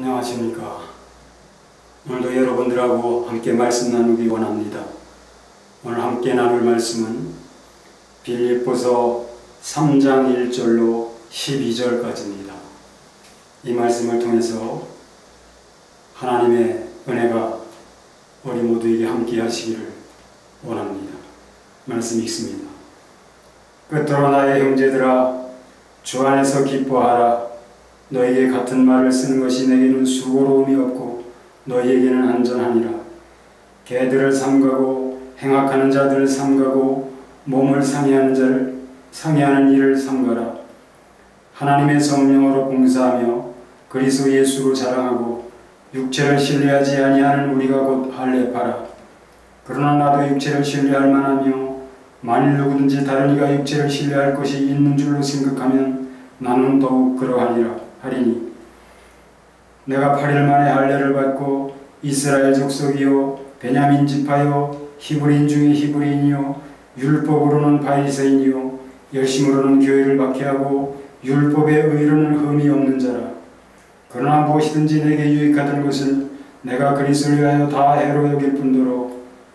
안녕하십니까. 오늘도 여러분들하고 함께 말씀 나누기 원합니다. 오늘 함께 나눌 말씀은 빌립보서 3장 1절로 12절까지입니다. 이 말씀을 통해서 하나님의 은혜가 우리 모두에게 함께 하시기를 원합니다. 말씀 읽습니다. 끝으로 나의 형제들아, 주 안에서 기뻐하라. 너에게 같은 말을 쓰는 것이 내게는 수고로움이 없고 너희에게는 안전하니라. 개들을 삼가고 행악하는 자들을 삼가고 몸을 상해하는 일을 삼가라. 하나님의 성령으로 봉사하며 그리스도 예수로 자랑하고 육체를 신뢰하지 아니하는 우리가 곧 할례파라. 그러나 나도 육체를 신뢰할 만하며 만일 누구든지 다른 이가 육체를 신뢰할 것이 있는 줄로 생각하면 나는 더욱 그러하리니 내가 8일 만에 할례를 받고 이스라엘 족속이요 베냐민 지파요 히브리인 중에 히브리인이요 율법으로는 바리새인이요 열심으로는 교회를 박해하고 율법의 의로는 흠이 없는 자라. 그러나 무엇이든지 내게 유익하던 것을 내가 그리스도를 위하여 다 해로 여길 뿐더러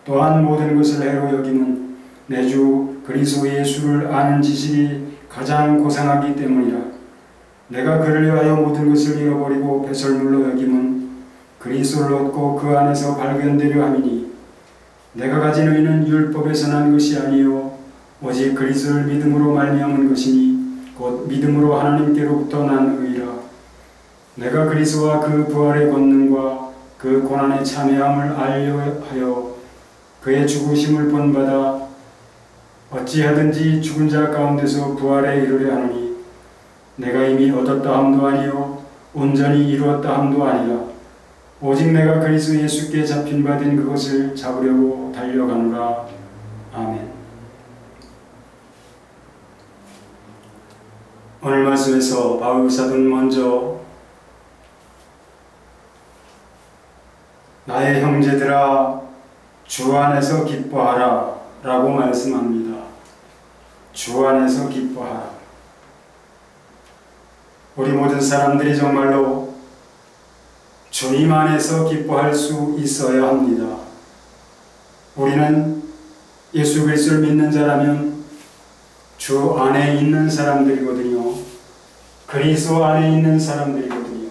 또한 모든 것을 해로 여김은 내 주 그리스도 예수를 아는 지식이 가장 고상하기 때문이라. 내가 그를 위하여 모든 것을 잃어버리고 배설물로 여김은 그리스도를 얻고 그 안에서 발견되려 함이니 내가 가진 의는 율법에서 난 것이 아니요 오직 그리스도를 믿음으로 말미암은 것이니 곧 믿음으로 하나님께로부터 난 의라. 내가 그리스도와 그 부활의 권능과 그 고난의 참여함을 알려 하여 그의 죽으심을 본받아 어찌하든지 죽은 자 가운데서 부활에 이르려 하노니 내가 이미 얻었다 함도 아니요 온전히 이루었다 함도 아니라 오직 내가 그리스도 예수께 잡힌 바 된 그것을 잡으려고 달려가노라. 아멘. 오늘 말씀에서 바울 사도는 먼저 나의 형제들아 주 안에서 기뻐하라 라고 말씀합니다. 주 안에서 기뻐하라. 우리 모든 사람들이 정말로 주님 안에서 기뻐할 수 있어야 합니다. 우리는 예수 그리스도를 믿는 자라면 주 안에 있는 사람들이거든요. 그리스도 안에 있는 사람들이거든요.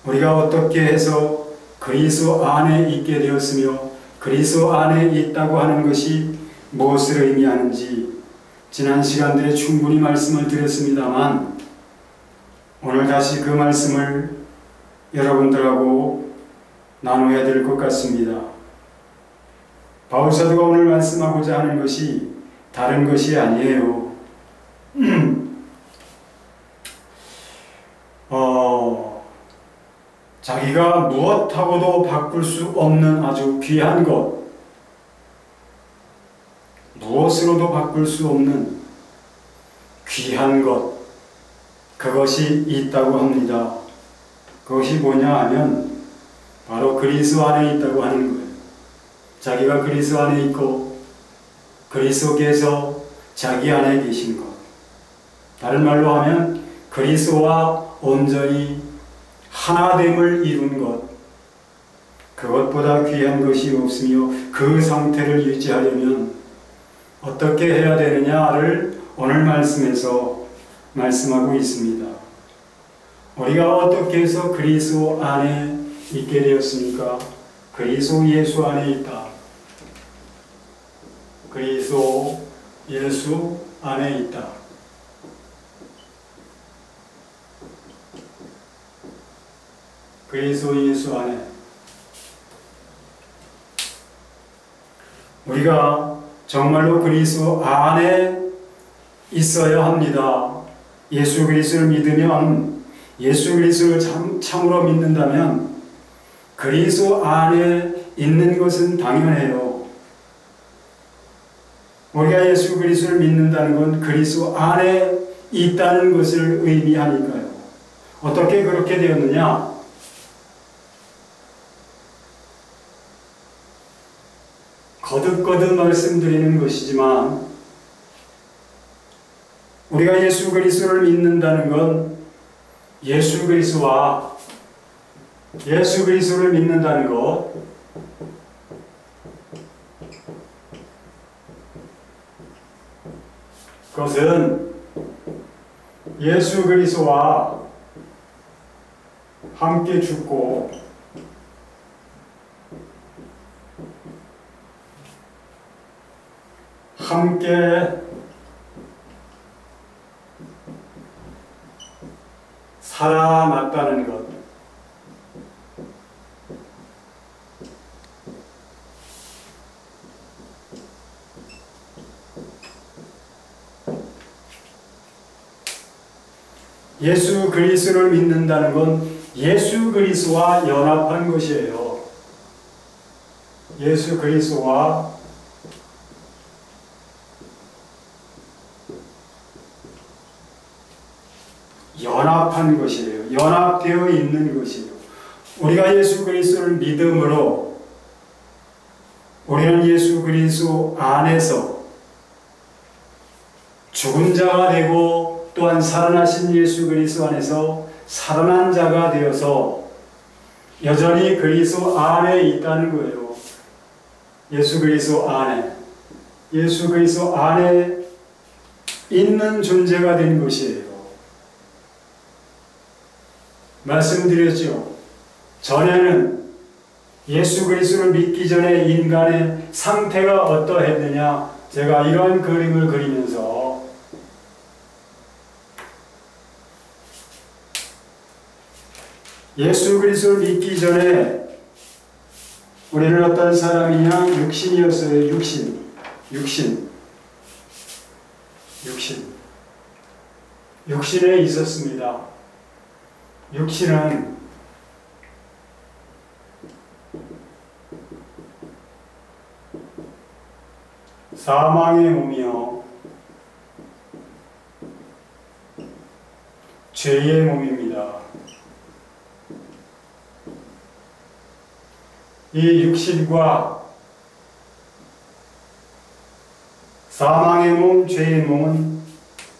우리가 어떻게 해서 그리스도 안에 있게 되었으며 그리스도 안에 있다고 하는 것이 무엇을 의미하는지 지난 시간들에 충분히 말씀을 드렸습니다만 오늘 다시 그 말씀을 여러분들하고 나눠야 될 것 같습니다. 바울 사도가 오늘 말씀하고자 하는 것이 다른 것이 아니에요. 자기가 무엇하고도 바꿀 수 없는 아주 귀한 것, 무엇으로도 바꿀 수 없는 귀한 것, 그것이 있다고 합니다. 그것이 뭐냐 하면 바로 그리스도 안에 있다고 하는 거예요. 자기가 그리스도 안에 있고 그리스도께서 자기 안에 계신 것. 다른 말로 하면 그리스도와 온전히 하나됨을 이룬 것. 그것보다 귀한 것이 없으며 그 상태를 유지하려면 어떻게 해야 되느냐를 오늘 말씀에서 말씀하고 있습니다. 우리가 어떻게 해서 그리스도 안에 있게 되었습니까? 그리스도 예수 안에 있다. 그리스도 예수 안에 있다. 그리스도 예수 안에. 우리가 정말로 그리스도 안에 있어야 합니다. 예수 그리스도를 믿으면, 예수 그리스도를 참으로 믿는다면 그리스도 안에 있는 것은 당연해요. 우리가 예수 그리스도를 믿는다는 건 그리스도 안에 있다는 것을 의미하니까요. 어떻게 그렇게 되었느냐? 거듭거듭 말씀드리는 것이지만 우리가 예수 그리스도를 믿는다는 건 예수 그리스도와 예수 그리스도를 믿는다는 것, 그것은 예수 그리스도와 함께 죽고 함께 살아났다는 것. 예수 그리스도를 믿는다는 건 예수 그리스도와 연합한 것이에요. 예수 그리스도와 연합한 것이에요. 연합되어 있는 것이에요. 우리가 예수 그리스도를 믿음으로 우리는 예수 그리스도 안에서 죽은 자가 되고 또한 살아나신 예수 그리스도 안에서 살아난 자가 되어서 여전히 그리스도 안에 있다는 거예요. 예수 그리스도 안에. 예수 그리스도 안에 있는 존재가 된 것이에요. 말씀드렸죠. 전에는 예수 그리스도를 믿기 전에 인간의 상태가 어떠했느냐, 제가 이러한 그림을 그리면서 예수 그리스도를 믿기 전에 우리는 어떤 사람이냐? 육신이었어요. 육신에 있었습니다. 육신은 사망의 몸이요 죄의 몸입니다. 이 육신과 사망의 몸, 죄의 몸은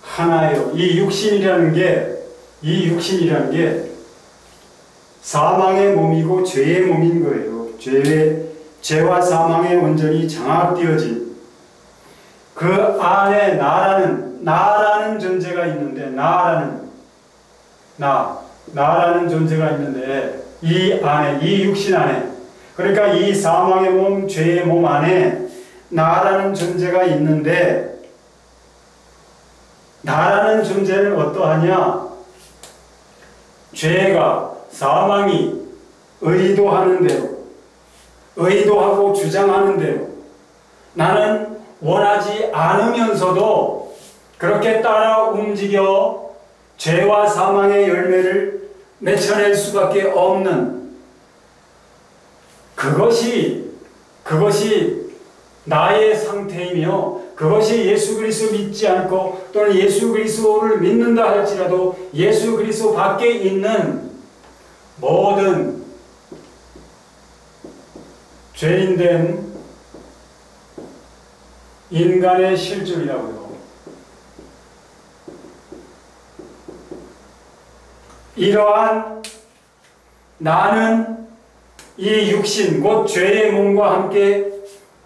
하나예요. 이 육신이라는 게 사망의 몸이고 죄의 몸인 거예요. 죄와 사망에 온전히 장악되어진 그 안에 나라는 존재가 있는데, 나라는 존재가 있는데, 이 안에, 이 육신 안에, 그러니까 이 사망의 몸, 죄의 몸 안에 나라는 존재가 있는데, 나라는 존재는 어떠하냐? 죄가, 사망이 의도하는 대로, 의도하고 주장하는 대로, 나는 원하지 않으면서도 그렇게 따라 움직여 죄와 사망의 열매를 맺혀낼 수밖에 없는 그것이 나의 상태이며, 그것이 예수 그리스도 믿지 않고 또는 예수 그리스도를 믿는다 할지라도 예수 그리스도 밖에 있는 모든 죄인된 인간의 실존이라고요. 이러한 나는 이 육신, 곧 죄의 몸과 함께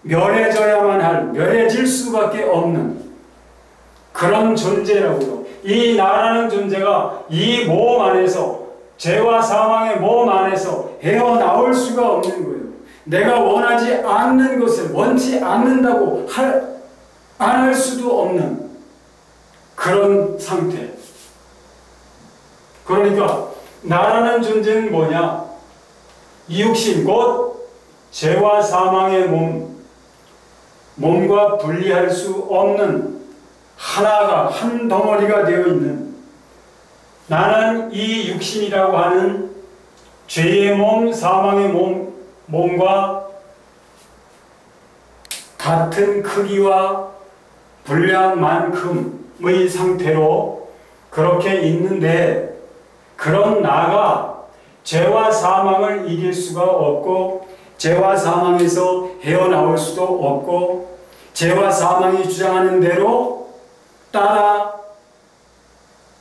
멸해질 수밖에 없는 그런 존재라고요. 이 나라는 존재가 이 몸 안에서, 죄와 사망의 몸 안에서 헤어나올 수가 없는 거예요. 내가 원하지 않는 것을 원치 않는다고 안 할 수도 없는 그런 상태. 그러니까 나라는 존재는 뭐냐? 이 육신, 곧 죄와 사망의 몸과 분리할 수 없는 하나가, 한 덩어리가 되어 있는, 나는 이 육신이라고 하는 죄의 몸, 사망의 몸과 같은 크기와 분량만큼의 상태로 그렇게 있는데, 그런 나가 죄와 사망을 이길 수가 없고 죄와 사망에서 헤어나올 수도 없고 죄와 사망이 주장하는 대로 따라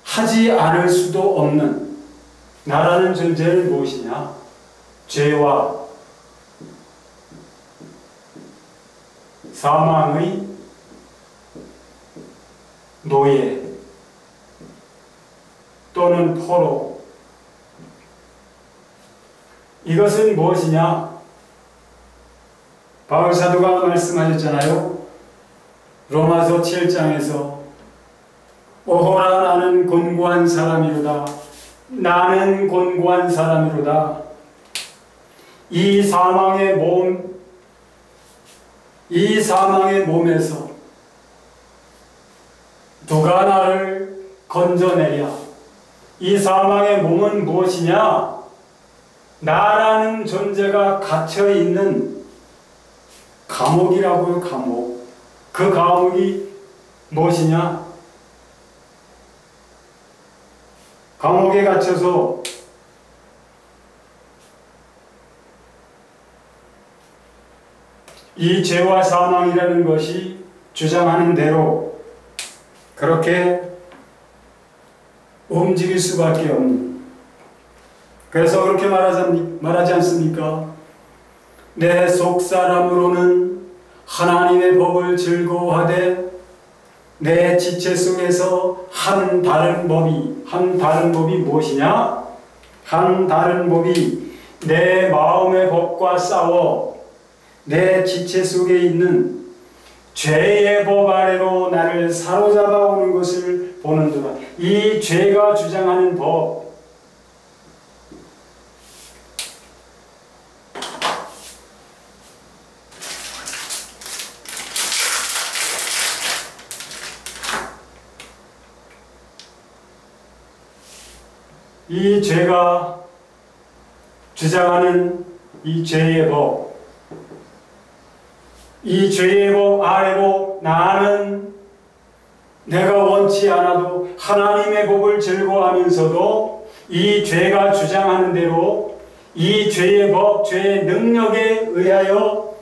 하지 않을 수도 없는 나라는 존재는 무엇이냐? 죄와 사망의 노예 또는 포로. 이것은 무엇이냐? 바울 사도가 말씀하셨잖아요. 로마서 7장에서 오호라 나는 곤고한 사람이로다. 나는 곤고한 사람이로다. 이 사망의 몸에서 누가 나를 건져내랴? 이 사망의 몸은 무엇이냐? 나라는 존재가 갇혀있는 감옥이라고요. 감옥. 그 감옥이 무엇이냐? 감옥에 갇혀서 이 죄와 사망이라는 것이 주장하는 대로 그렇게 움직일 수밖에 없는. 그래서 그렇게 말하지 않습니까? 내 속사람으로는 하나님의 법을 즐거워하되 내 지체 속에서 한 다른 법이 무엇이냐? 한 다른 법이 내 마음의 법과 싸워 내 지체 속에 있는 죄의 법 아래로 나를 사로잡아 오는 것을 보는도다. 이 죄가 주장하는 법, 이 죄가 주장하는 이 죄의 법, 이 죄의 법 아래로 나는 내가 원치 않아도 하나님의 법을 즐거워하면서도 이 죄가 주장하는 대로 이 죄의 법, 죄의 능력에 의하여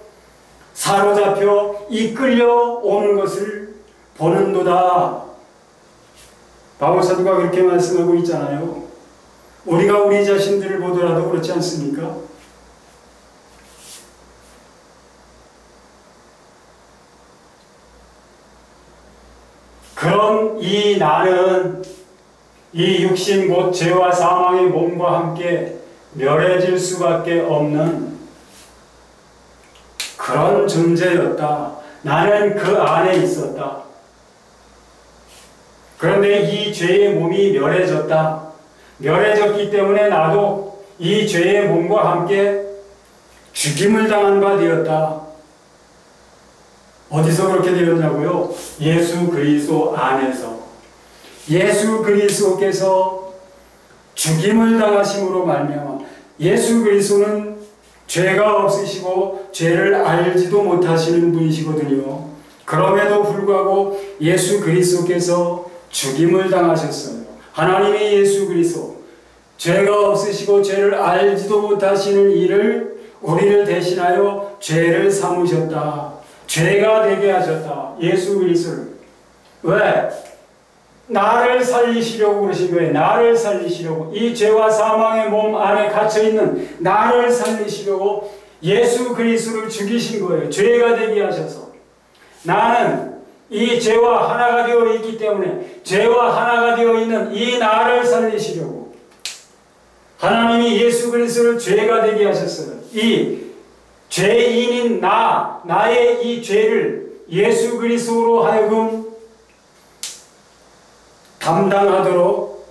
사로잡혀 이끌려 오는 것을 보는도다. 바울 사도가 그렇게 말씀하고 있잖아요. 우리가 우리 자신들을 보더라도 그렇지 않습니까? 그럼 이 나는 이 육신 곧 죄와 사망의 몸과 함께 멸해질 수밖에 없는 그런 존재였다. 나는 그 안에 있었다. 그런데 이 죄의 몸이 멸해졌다. 멸해졌기 때문에 나도 이 죄의 몸과 함께 죽임을 당한 바 되었다. 어디서 그렇게 되었냐고요? 예수 그리스도 안에서. 예수 그리스도께서 죽임을 당하심으로 말미암아. 예수 그리스도는 죄가 없으시고 죄를 알지도 못하시는 분이시거든요. 그럼에도 불구하고 예수 그리스도께서 죽임을 당하셨어요. 하나님의 예수 그리스도, 죄가 없으시고 죄를 알지도 못하시는 이를 우리를 대신하여 죄를 삼으셨다. 죄가 되게 하셨다. 예수 그리스도를. 왜? 나를 살리시려고 그러신 거예요. 나를 살리시려고. 이 죄와 사망의 몸 안에 갇혀있는 나를 살리시려고 예수 그리스도를 죽이신 거예요. 죄가 되게 하셔서. 나는 이 죄와 하나가 되어 있기 때문에 죄와 하나가 되어 있는 이 나를 살리시려고 하나님이 예수 그리스도를 죄가 되게 하셨어요. 이 죄인인 나의 이 죄를 예수 그리스도로 하여금 담당하도록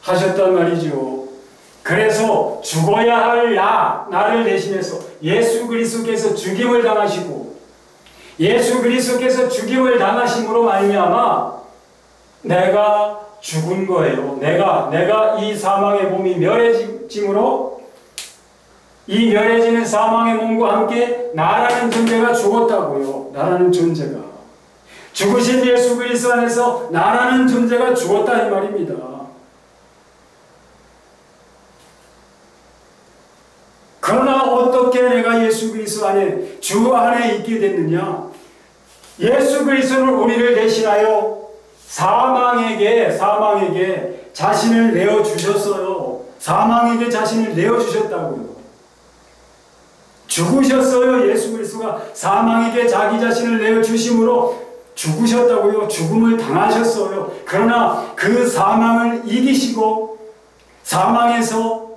하셨단 말이죠. 그래서 죽어야 할 나를 대신해서 예수 그리스도께서 죽임을 당하시고 예수 그리스도께서 죽임을 당하심으로 말미암아 내가 죽은 거예요. 내가 이 사망의 몸이 멸해짐으로 이 멸해지는 사망의 몸과 함께 나라는 존재가 죽었다고요. 나라는 존재가. 죽으신 예수 그리스도 안에서 나라는 존재가 죽었다 이 말입니다. 그러나 어떻게 내가 예수 그리스도 안에 주 안에 있게 됐느냐? 예수 그리스도는 우리를 대신하여 사망에게 자신을 내어주셨어요. 사망에게 자신을 내어주셨다고요. 죽으셨어요. 예수 그리스도가 사망에게 자기 자신을 내어주심으로 죽으셨다고요. 죽음을 당하셨어요. 그러나 그 사망을 이기시고 사망에서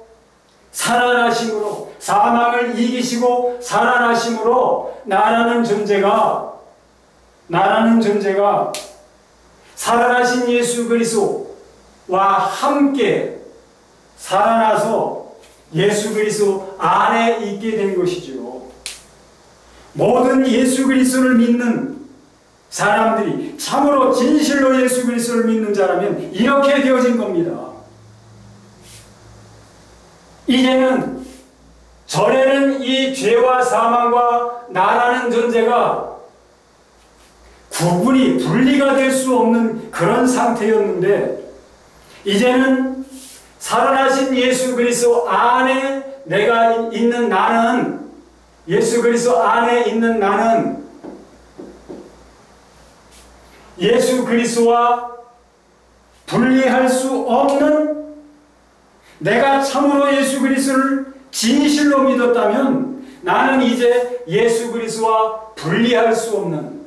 살아나심으로, 사망을 이기시고 살아나심으로 나라는 존재가 살아나신 예수 그리스도와 함께 살아나서 예수 그리스도 안에 있게 된 것이죠. 모든 예수 그리스도를 믿는 사람들이 참으로 진실로 예수 그리스도를 믿는 자라면 이렇게 되어진 겁니다. 이제는 전에는 이 죄와 사망과 나라는 존재가 구분이 분리가 될 수 없는 그런 상태였는데, 이제는 살아나신 예수 그리스도 안에 내가 있는 나는, 예수 그리스도 안에 있는 나는 예수 그리스도와 분리할 수 없는, 내가 참으로 예수 그리스도를 진실로 믿었다면 나는 이제 예수 그리스도와 분리할 수 없는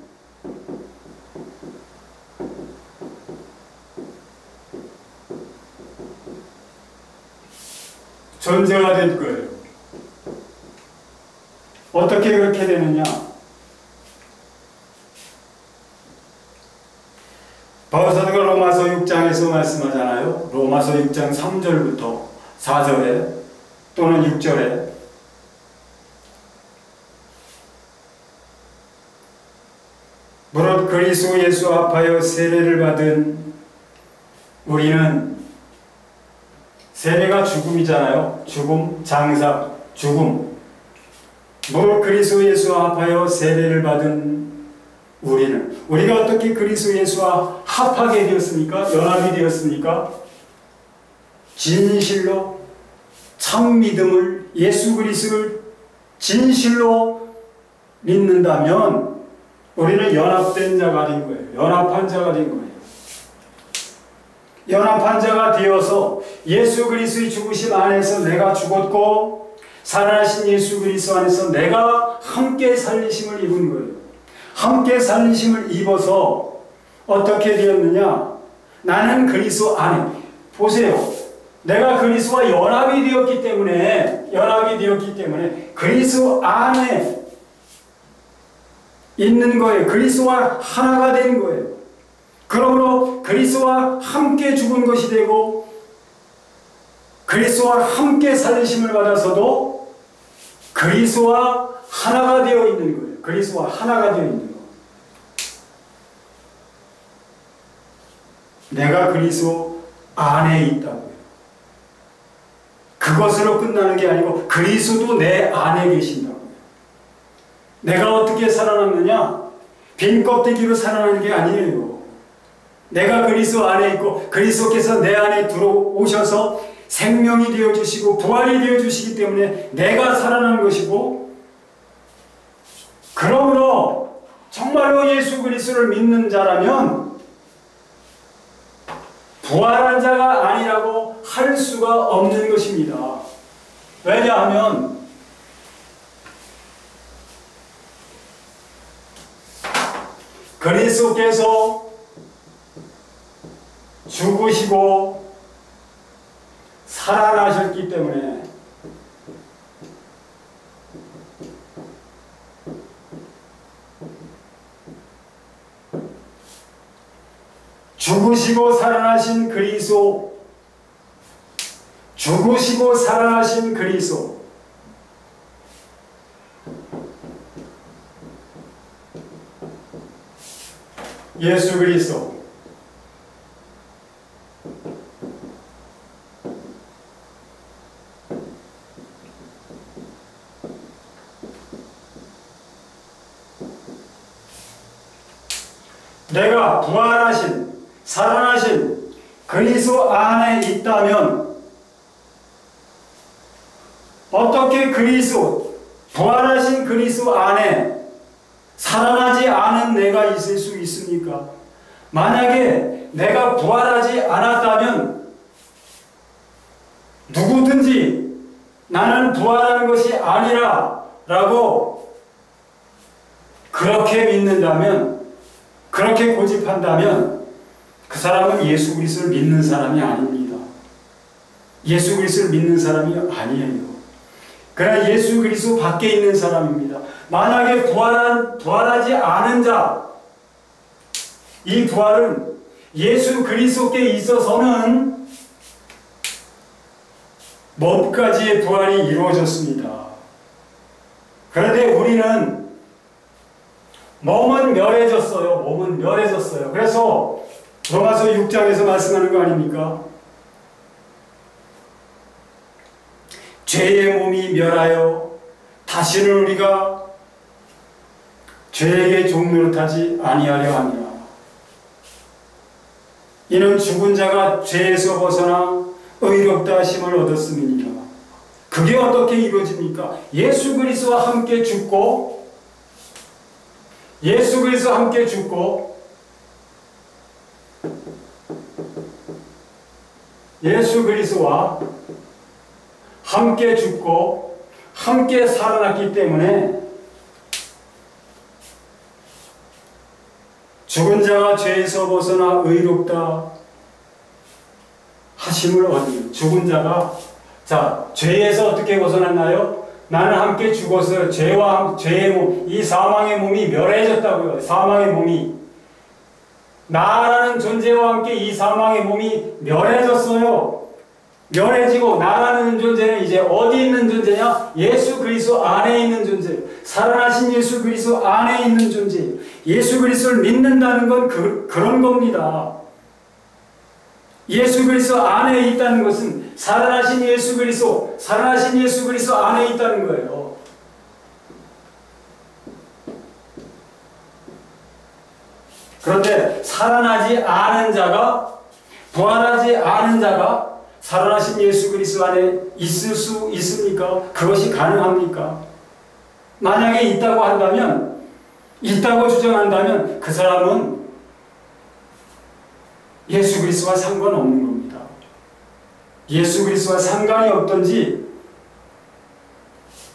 존재가 될 거예요. 어떻게 그렇게 되느냐? 바울사도가 로마서 6장에서 말씀하잖아요. 로마서 6장 3절부터 4절에 또는 6절에 무릇 그리스도 예수 합하여 세례를 받은 우리는, 세례가 죽음이잖아요. 죽음, 장사, 죽음. 무릇 그리스도 예수 합하여 세례를 받은 우리는, 우리가 어떻게 그리스도 예수와 합하게 되었습니까? 연합이 되었습니까? 진실로 참 믿음을, 예수 그리스도를 진실로 믿는다면 우리는 연합된 자가 된 거예요. 연합한 자가 된 거예요. 연합한 자가 되어서 예수 그리스도의 죽으심 안에서 내가 죽었고 살아나신 예수 그리스도 안에서 내가 함께 살리심을 입은 거예요. 함께 살리심을 입어서 어떻게 되었느냐? 나는 그리스도 안에, 보세요. 내가 그리스도와 연합이 되었기 때문에 그리스도 안에 있는 거예요. 그리스도와 하나가 된 거예요. 그러므로 그리스도와 함께 죽은 것이 되고 그리스도와 함께 살리심을 받아서도 그리스도와 하나가 되어 있는 거예요. 그리스도와 하나가 되어 있는 거. 내가 그리스도 안에 있다고요. 그것으로 끝나는 게 아니고 그리스도도 내 안에 계신다고요. 내가 어떻게 살아났느냐? 빈 껍데기로 살아나는 게 아니에요. 내가 그리스도 안에 있고 그리스도께서 내 안에 들어오셔서 생명이 되어주시고 부활이 되어주시기 때문에 내가 살아난 것이고, 그러므로 정말로 예수 그리스도를 믿는 자라면 부활한 자가 아니라고 할 수가 없는 것입니다. 왜냐하면 그리스도께서 죽으시고 살아나셨기 때문에 죽으시고 살아나신 그리스도, 죽으시고 살아나신 그리스도, 예수 그리스도, 내가 부활하신 살아나신 그리스도 안에 있다면 어떻게 그리스도, 부활하신 그리스도 안에 살아나지 않은 내가 있을 수 있습니까? 만약에 내가 부활하지 않았다면 누구든지 나는 부활하는 것이 아니라 라고 그렇게 믿는다면, 그렇게 고집한다면 그 사람은 예수 그리스도를 믿는 사람이 아닙니다. 예수 그리스도를 믿는 사람이 아니에요. 그러나 예수 그리스도 밖에 있는 사람입니다. 만약에 부활하지 않은 자, 이 부활은 예수 그리스도께 있어서는 몸까지의 부활이 이루어졌습니다. 그런데 우리는 몸은 멸해졌어요. 몸은 멸해졌어요. 그래서 로마서 6장에서 말씀하는 거 아닙니까? 죄의 몸이 멸하여 다시는 우리가 죄에게 종노릇하지 아니하려 함이라. 이는 죽은 자가 죄에서 벗어나 의롭다 하심을 얻었음이니라. 그게 어떻게 이루어집니까? 예수 그리스도와 함께 죽고, 예수 그리스도와 함께 죽고, 예수 그리스도와 함께 죽고 함께 살아났기 때문에 죽은 자가 죄에서 벗어나 의롭다 하심을 얻으니, 죽은 자가, 자, 죄에서 어떻게 벗어났나요? 나는 함께 죽어서 죄의 몸, 이 사망의 몸이 멸해졌다고요. 사망의 몸이, 나라는 존재와 함께 이 사망의 몸이 멸해졌어요. 멸해지고 나라는 존재는 이제 어디 있는 존재냐? 예수 그리스도 안에 있는 존재예요. 살아나신 예수 그리스도 안에 있는 존재예요. 예수 그리스도를 믿는다는 건 그런 겁니다. 예수 그리스도 안에 있다는 것은 살아나신 예수 그리스도 안에 있다는 거예요. 그런데 살아나지 않은 자가, 부활하지 않은 자가 살아나신 예수 그리스도 안에 있을 수 있습니까? 그것이 가능합니까? 만약에 있다고 한다면, 있다고 주장한다면 그 사람은 예수 그리스도와 상관없는 겁니다. 예수 그리스도와 상관이 없던지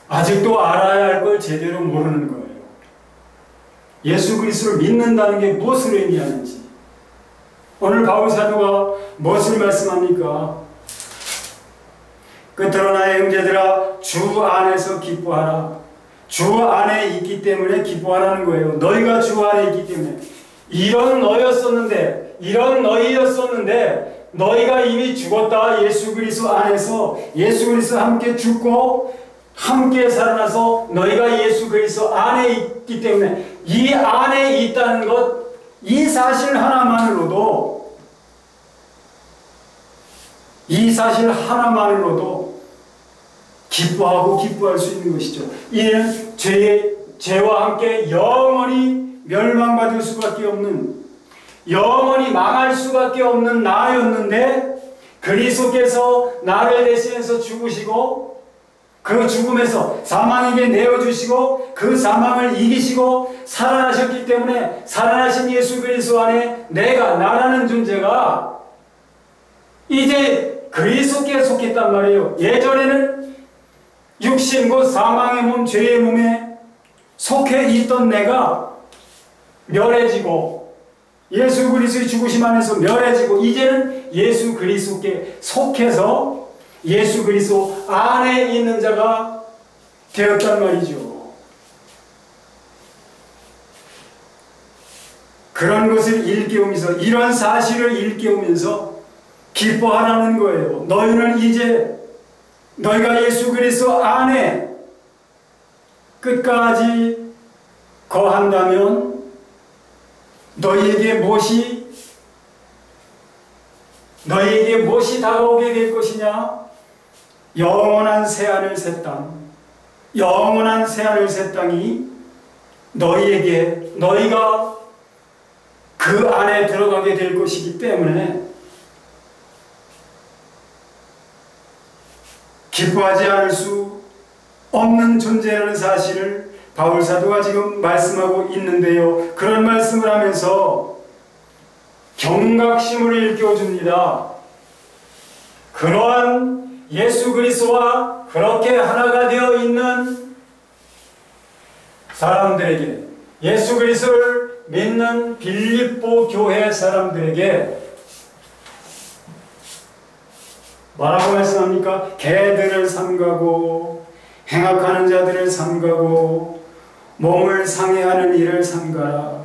아직도 알아야 할 걸 제대로 모르는 거예요. 예수 그리스도를 믿는다는 게 무엇을 의미하는지. 오늘 바울 사도가 무엇을 말씀합니까? 끝으로 나의 형제들아, 주 안에서 기뻐하라. 주 안에 있기 때문에 기뻐하라는 거예요. 너희가 주 안에 있기 때문에. 이런 너희였었는데 너희가 이미 죽었다. 예수 그리스도 안에서, 예수 그리스도 함께 죽고 함께 살아나서 너희가 예수 그리스도 안에 있기 때문에, 이 안에 있다는 것, 이 사실 하나만으로도 기뻐하고 기뻐할 수 있는 것이죠. 이는 죄와 함께 영원히 멸망받을 수밖에 없는, 영원히 망할 수밖에 없는 나였는데, 그리스도께서 나를 대신해서 죽으시고 그 죽음에서 사망에게 내어주시고 그 사망을 이기시고 살아나셨기 때문에, 살아나신 예수 그리스도 안에 나라는 존재가 이제 그리스도께 속했단 말이에요. 예전에는 육신 곧 사망의 몸, 죄의 몸에 속해 있던 내가 멸해지고, 예수 그리스도의 죽으심 안에서 멸해지고, 이제는 예수 그리스도께 속해서 예수 그리스도 안에 있는 자가 되었단 말이죠. 그런 것을 일깨우면서, 이런 사실을 일깨우면서 기뻐하라는 거예요. 너희는 이제 너희가 예수 그리스도 안에 끝까지 거한다면 너희에게 무엇이 다가오게 될 것이냐? 영원한 새하늘 새 땅, 영원한 새하늘 새 땅이 너희가 그 안에 들어가게 될 것이기 때문에 기뻐하지 않을 수 없는 존재라는 사실을 바울 사도가 지금 말씀하고 있는데요. 그런 말씀을 하면서 경각심을 일깨워줍니다. 그러한 예수 그리스도와 그렇게 하나가 되어 있는 사람들에게, 예수 그리스도를 믿는 빌립보 교회 사람들에게 뭐라고 말씀합니까? 개들을 삼가고 행악하는 자들을 삼가고 몸을 상해하는 일을 삼가라.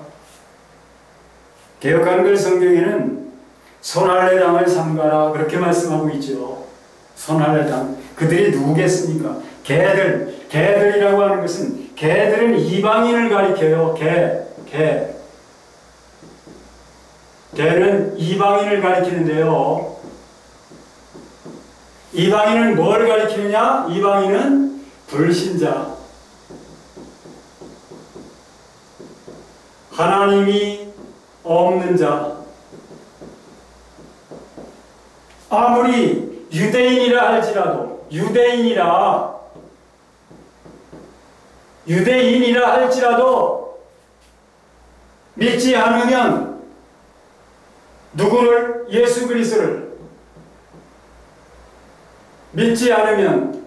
개역한글 성경에는 손할례당을 삼가라 그렇게 말씀하고 있죠. 손할례당. 그들이 누구겠습니까? 개들이라고 하는 것은, 개들은 이방인을 가리켜요. 개는 이방인을 가리키는데요. 이방인은 뭘 가리키느냐? 이방인은 불신자, 하나님이 없는 자. 아무리 유대인이라 할지라도, 유대인이라 할지라도 믿지 않으면 누구를? 예수 그리스도를 믿지 않으면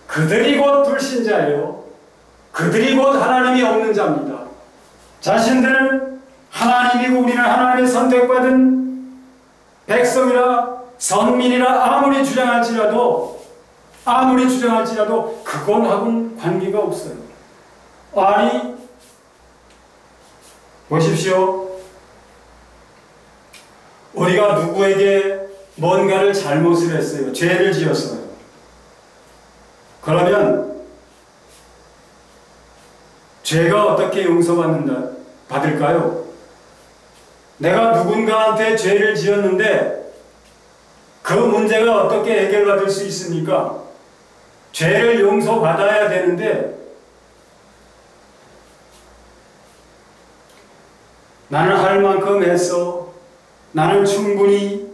그들이 곧 불신자예요. 그들이 곧 하나님이 없는 자입니다. 자신들은 하나님이고 우리는 하나님의 선택받은 백성이라, 선민이라 아무리 주장할지라도 그것하고는 관계가 없어요. 아니, 보십시오. 우리가 누구에게 뭔가를 잘못을 했어요. 죄를 지었어요. 그러면 죄가 어떻게 용서받을까요? 내가 누군가한테 죄를 지었는데 그 문제가 어떻게 해결받을 수 있습니까? 죄를 용서받아야 되는데 나는 할 만큼 했어. 나는 충분히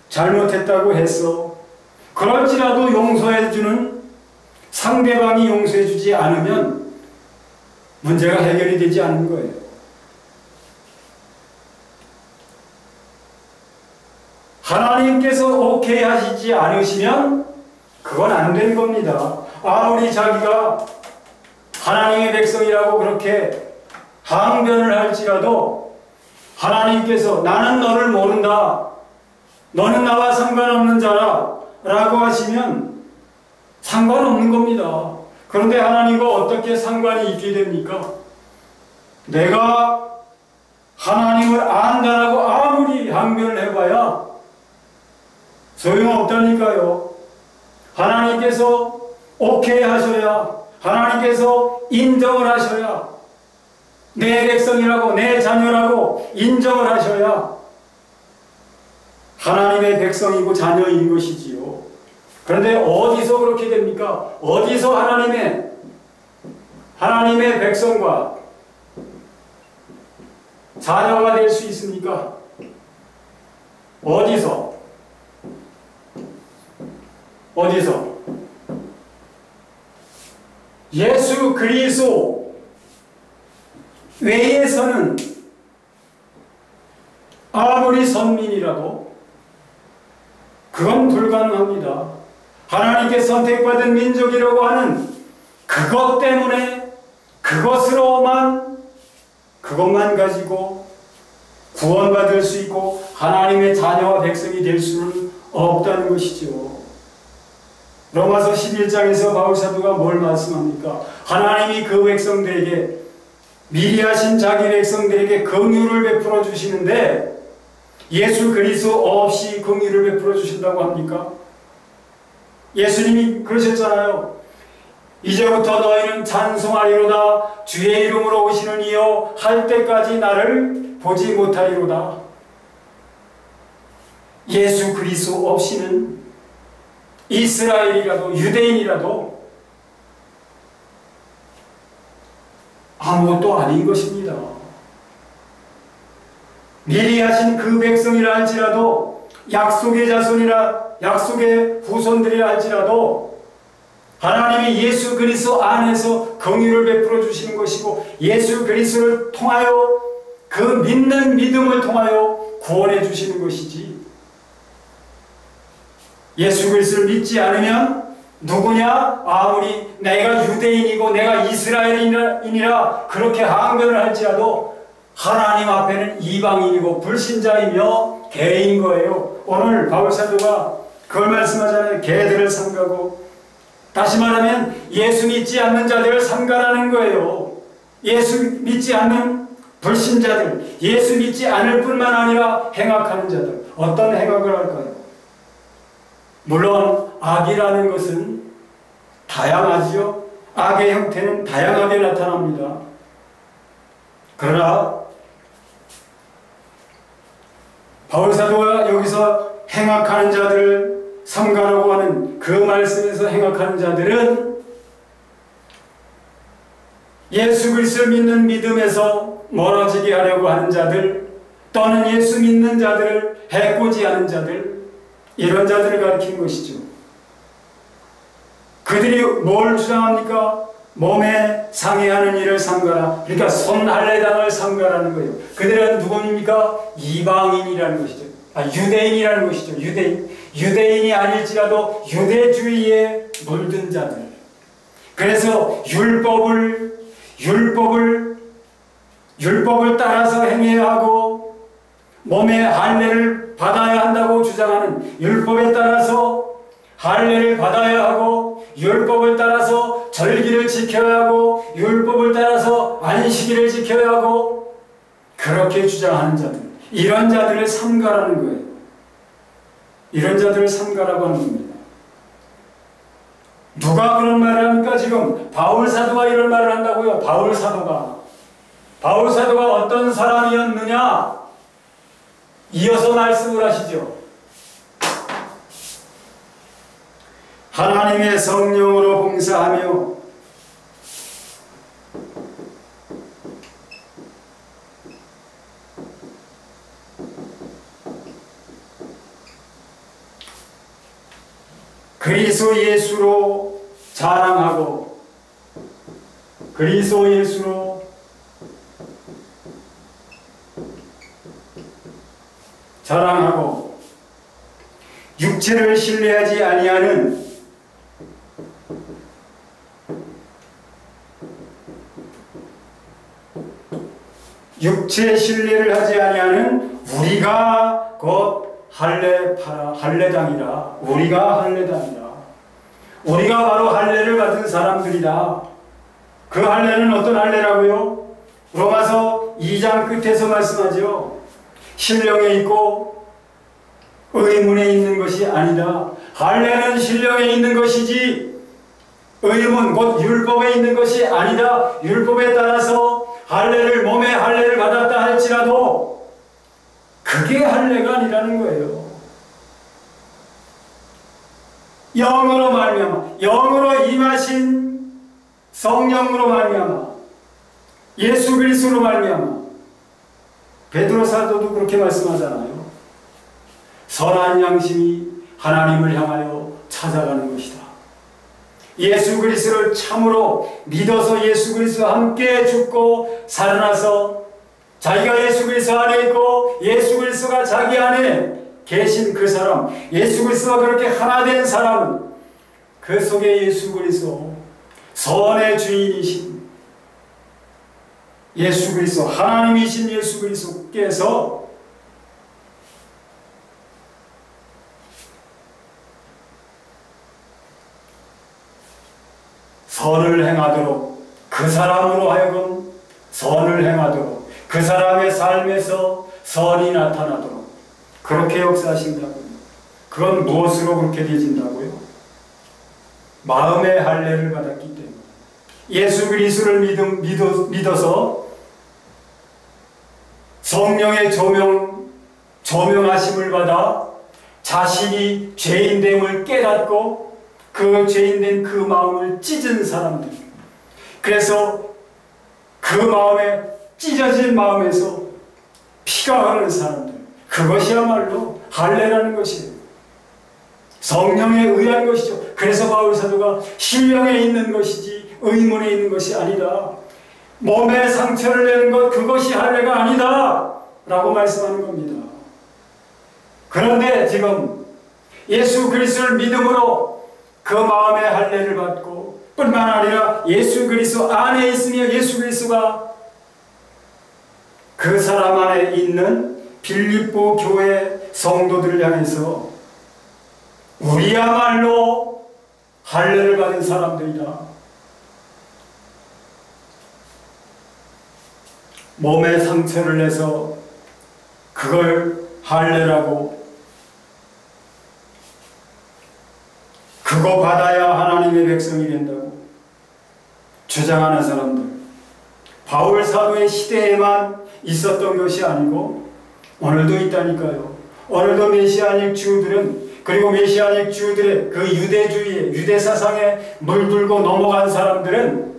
잘못했다고 했어. 그럴지라도 용서해주는 상대방이 용서해주지 않으면 문제가 해결이 되지 않는 거예요. 하나님께서 오케이 하시지 않으시면 그건 안 된 겁니다. 아무리 자기가 하나님의 백성이라고 그렇게 항변을 할지라도 하나님께서 나는 너를 모른다, 너는 나와 상관없는 자라 라고 하시면 상관없는 겁니다. 그런데 하나님과 어떻게 상관이 있게 됩니까? 내가 하나님을 안다라고 아무리 항변을 해봐야 소용없다니까요. 하나님께서 오케이 하셔야, 하나님께서 인정을 하셔야, 내 백성이라고, 내 자녀라고 인정을 하셔야 하나님의 백성이고 자녀인 것이지요. 그런데 어디서 그렇게 됩니까? 어디서 하나님의 백성과 자녀가 될 수 있습니까? 어디서? 예수 그리스도 외에서는 아무리 선민이라도 그건 불가능합니다. 하나님께 선택받은 민족이라고 하는 그것 때문에 그것만 가지고 구원받을 수 있고 하나님의 자녀와 백성이 될 수는 없다는 것이죠. 로마서 11장에서 바울사도가 뭘 말씀합니까? 하나님이 그 백성들에게, 미리 하신 자기 백성들에게 긍휼을 베풀어 주시는데 예수 그리스도 없이 긍휼을 베풀어 주신다고 합니까? 예수님이 그러셨잖아요. 이제부터 너희는 찬송하리로다. 주의 이름으로 오시는 이여 할 때까지 나를 보지 못하리로다. 예수 그리스도 없이는 이스라엘이라도 유대인이라도 아무것도 아닌 것입니다. 미리 하신 그 백성이라 할지라도, 약속의 자손이라, 약속의 후손들이라 할지라도 하나님이 예수 그리스도 안에서 긍휼을 베풀어 주시는 것이고 예수 그리스도를 통하여, 그 믿는 믿음을 통하여 구원해 주시는 것이지, 예수 그리스도를 믿지 않으면 누구냐? 아무리 내가 유대인이고 내가 이스라엘인이라 그렇게 항변을 할지라도 하나님 앞에는 이방인이고 불신자이며 개인 거예요. 오늘 바울사도가 그걸 말씀하잖아요. 개들을 삼가고, 다시 말하면 예수 믿지 않는 자들을 삼가라는 거예요. 예수 믿지 않는 불신자들, 예수 믿지 않을 뿐만 아니라 행악하는 자들. 어떤 행악을 할까요? 물론 악이라는 것은 다양하지요. 악의 형태는 다양하게 나타납니다. 그러나 바울사도가 여기서 행악하는 자들을 삼가라고 하는 그 말씀에서 행악하는 자들은 예수 그리스도를 믿는 믿음에서 멀어지게 하려고 하는 자들, 또는 예수 믿는 자들을 해코지 하는 자들, 이런 자들을 가리키는 것이죠. 그들이 뭘 주장합니까? 몸에 상해하는 일을 삼가라. 그러니까 손할례당을 삼가라는 거예요. 그들은 누구입니까? 이방인이라는 것이죠. 유대인이라는 것이죠. 유대인이 아닐지라도 유대주의에 물든 자들. 그래서 율법을 따라서 행해야 하고 몸에 할례를 받아야 한다고 주장하는, 율법에 따라서 할례를 받아야 하고 율법을 따라서 절기를 지켜야 하고 율법을 따라서 안식일을 지켜야 하고 그렇게 주장하는 자들, 이런 자들을 삼가라는 거예요. 이런 자들을 삼가라고 하는 겁니다. 누가 그런 말을 합니까? 지금 바울사도가 이런 말을 한다고요. 바울사도가 어떤 사람이었느냐? 이어서 말씀을 하시죠. 하나님의 성령으로 봉사하며 그리스도 예수로 자랑하고, 그리스도 예수로 자랑하고, 육체를 신뢰하지 아니하는 육체 신뢰를 하지 아니하는 우리가 곧 할례당이라. 우리가 할례당이라. 우리가 바로 할례를 받은 사람들이다. 그 할례는 어떤 할례라고요? 로마서 2장 끝에서 말씀하죠. 신령에 있고 의문에 있는 것이 아니다. 할례는 신령에 있는 것이지 의문 곧 율법에 있는 것이 아니다. 율법에 따라서 할례를, 몸에 할례를 받았다 할지라도 그게 할례가 아니라는 거예요. 영으로 말미암아, 영으로 임하신 성령으로 말미암아, 예수 그리스도로 말미암아. 베드로 사도도 그렇게 말씀하잖아요. 선한 양심이 하나님을 향하여 찾아가는 것이다. 예수 그리스도를 참으로 믿어서 예수 그리스도와 함께 죽고 살아나서 자기가 예수 그리스도 안에 있고 예수 그리스도가 자기 안에 계신 그 사람, 예수 그리스도와 그렇게 하나 된 사람은 그 속에 예수 그리스도, 선의 주인이신 예수 그리스도, 하나님이신 예수 그리스도께서 선을 행하도록, 그 사람으로 하여금 선을 행하도록, 그 사람의 삶에서 선이 나타나도록 그렇게 역사하신다고요. 그건 무엇으로 그렇게 되진다고요? 마음의 할례를 받았기 때문에. 예수 그리스도를 믿어서 성령의 조명하심을 받아 자신이 죄인됨을 깨닫고 그 죄인된 그 마음을 찢은 사람들, 그래서 그 마음에 찢어진 마음에서 피가 흐르는 사람들, 그것이야말로 할례라는 것이에요. 성령에 의한 것이죠. 그래서 바울사도가 신령에 있는 것이지 의문에 있는 것이 아니다. 몸에 상처를 내는 것, 그것이 할례가 아니다 라고 말씀하는 겁니다. 그런데 지금 예수 그리스도를 믿음으로 그 마음의 할례를 받고 뿐만 아니라 예수 그리스도 안에 있으며 예수 그리스도가 그 사람 안에 있는 빌립보 교회 성도들을 향해서 우리야말로 할례를 받은 사람들이다. 몸에 상처를 내서 그걸 할례라고, 그거 받아야 하나님의 백성이 된다고 주장하는 사람들, 바울 사도의 시대에만 있었던 것이 아니고 오늘도 있다니까요. 오늘도 메시아닉 주들은, 그리고 메시아닉 주들의 그 유대주의에, 유대사상에 물들고 넘어간 사람들은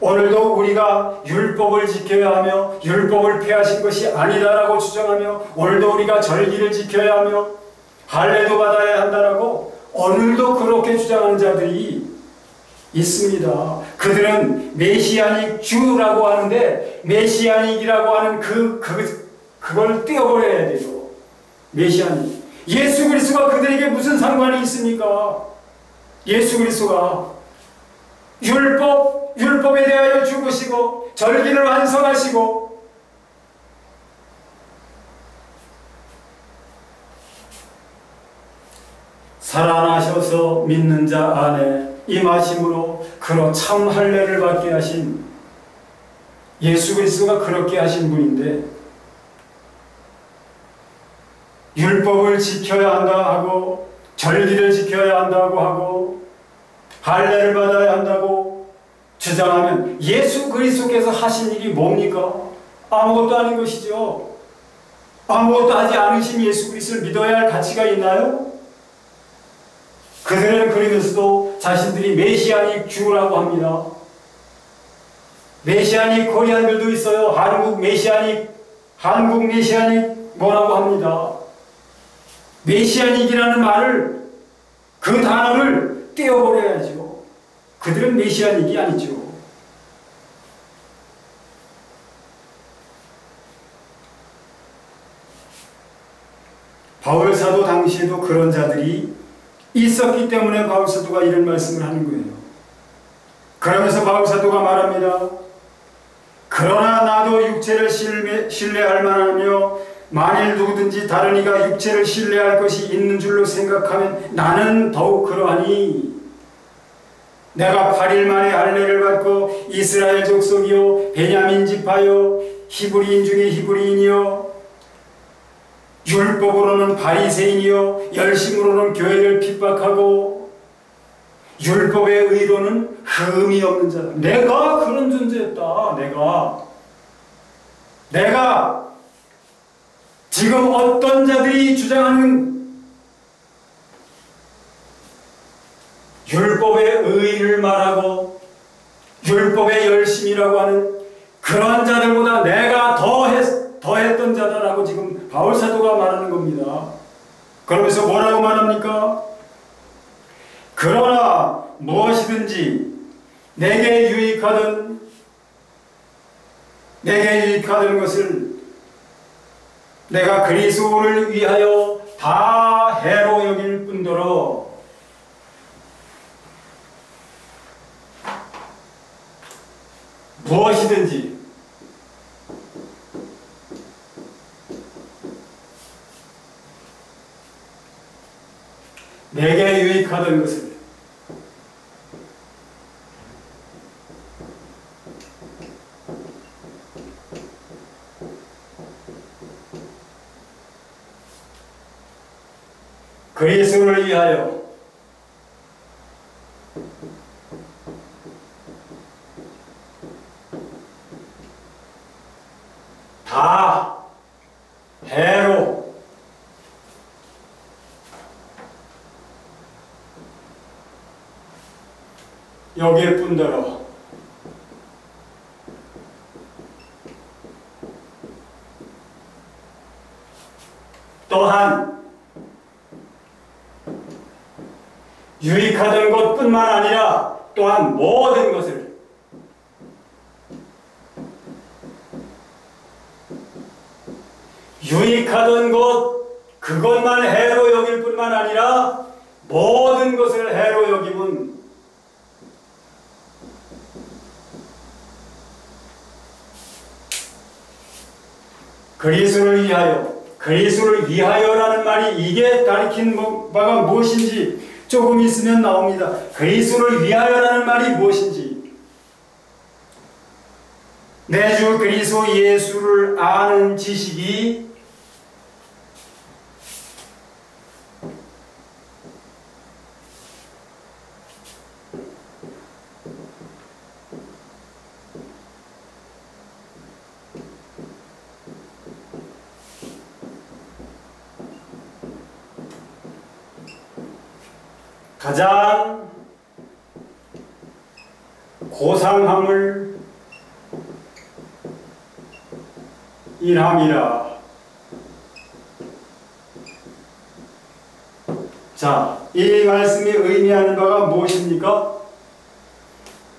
오늘도 우리가 율법을 지켜야 하며 율법을 폐하신 것이 아니다라고 주장하며, 오늘도 우리가 절기를 지켜야 하며 할례도 받아야 한다라고 오늘도 그렇게 주장하는 자들이 있습니다. 그들은 메시아닉 주라고 하는데 메시아닉이라고 하는 그걸 떼어버려야 돼요. 메시아닉. 예수 그리스도가 그들에게 무슨 상관이 있습니까? 예수 그리스도가 율법에 대하여 죽으시고 절기를 완성하시고 살아나셔서 믿는 자 안에 임하심으로 그로 참 할례를 받게 하신 예수 그리스도가 그렇게 하신 분인데, 율법을 지켜야 한다 하고 절기를 지켜야 한다고 하고 할례를 받아야 한다고 주장하면 예수 그리스도께서 하신 일이 뭡니까? 아무것도 아닌 것이죠. 아무것도 하지 않으신 예수 그리스도를 믿어야 할 가치가 있나요? 그들은 그러면서도 자신들이 메시아닉 주라고 합니다. 메시아닉 코리안들도 있어요. 한국 메시아닉 뭐라고 합니다. 메시아닉이라는 말을, 그 단어를 떼어버려야죠. 그들은 메시아닉이 아니죠. 바울 사도 당시에도 그런 자들이 있었기 때문에 바울 사도가 이런 말씀을 하는 거예요. 그러면서 바울 사도가 말합니다. 그러나 나도 육체를 신뢰할 만하며 만일 누구든지 다른 이가 육체를 신뢰할 것이 있는 줄로 생각하면 나는 더욱 그러하니, 내가 8일 만에 할례를 받고 이스라엘 족속이요 베냐민 지파요 히브리인 중에 히브리인이요 율법으로는 바리새인이요 열심으로는 교회를 핍박하고 율법의 의로는 흠이 없는 자다. 내가 그런 존재였다. 내가 지금 어떤 자들이 주장하는 율법의 의를 말하고 율법의 열심이라고 하는 그런 자들보다 내가 더했던 자다라고 지금 바울 사도가 말하는 겁니다. 그러면서 뭐라고 말합니까? 그러나 무엇이든지 내게 유익하던 것을 내가 그리스도를 위하여 다 해로 여길 뿐더러 무엇이든지 내게 유익하던 것을 그리스도를 위하여 다 해로 여길 뿐더러 또한 유익하던 것뿐만 아니라 또한 모든 것을 유익하던 것 그것만 해로 여길 뿐만 아니라 모든 것을 해로 여김은 그리스도를 위하여, 그리스도를 위하여라는 말이 이게 가리킨 바가 무엇인지 조금 있으면 나옵니다. 그리스도를 위하여라는 말이 무엇인지. 내 주 그리스도 예수를 아는 지식이 가장 고상함을 인함이라. 자, 이 말씀이 의미하는 바가 무엇입니까?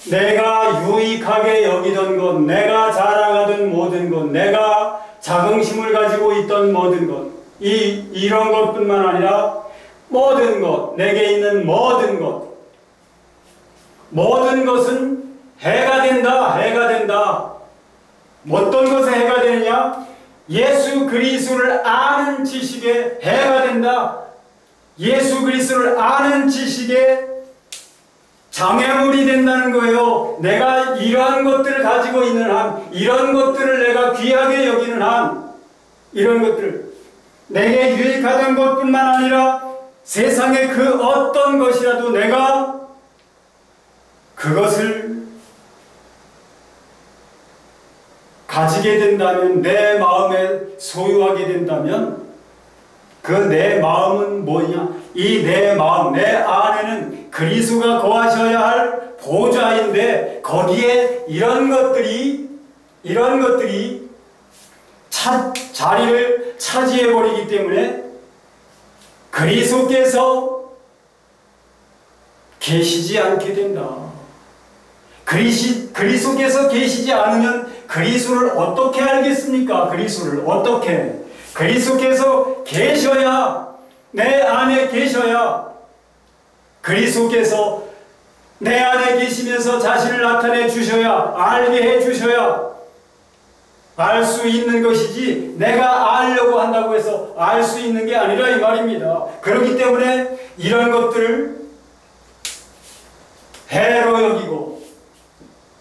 내가 유익하게 여기던 것, 내가 자랑하던 모든 것, 내가 자긍심을 가지고 있던 모든 것, 이런 것뿐만 아니라 모든 것, 내게 있는 모든 것, 모든 것은 해가 된다, 해가 된다. 어떤 것에 해가 되느냐? 예수 그리스도를 아는 지식에 해가 된다. 예수 그리스도를 아는 지식에 장애물이 된다는 거예요. 내가 이러한 것들을 가지고 있는 한, 이런 것들을 내가 귀하게 여기는 한, 이런 것들, 내게 유익하던 것뿐만 아니라 세상의 그 어떤 것이라도 내가 그것을 가지게 된다면, 내 마음에 소유하게 된다면 그 내 마음은 뭐냐? 이 내 마음, 내 안에는 그리스도가 거하셔야 할 보좌인데 거기에 이런 것들이 자리를 차지해버리기 때문에 그리스도께서 계시지 않게 된다. 그리스도께서 계시지 않으면 그리스도를 어떻게 알겠습니까? 그리스도를 어떻게? 그리스도께서 계셔야, 내 안에 계셔야, 그리스도께서 내 안에 계시면서 자신을 나타내 주셔야, 알게 해 주셔야 알 수 있는 것이지, 내가 알려고 한다고 해서 알 수 있는 게 아니라 이 말입니다. 그렇기 때문에 이런 것들을 해로 여기고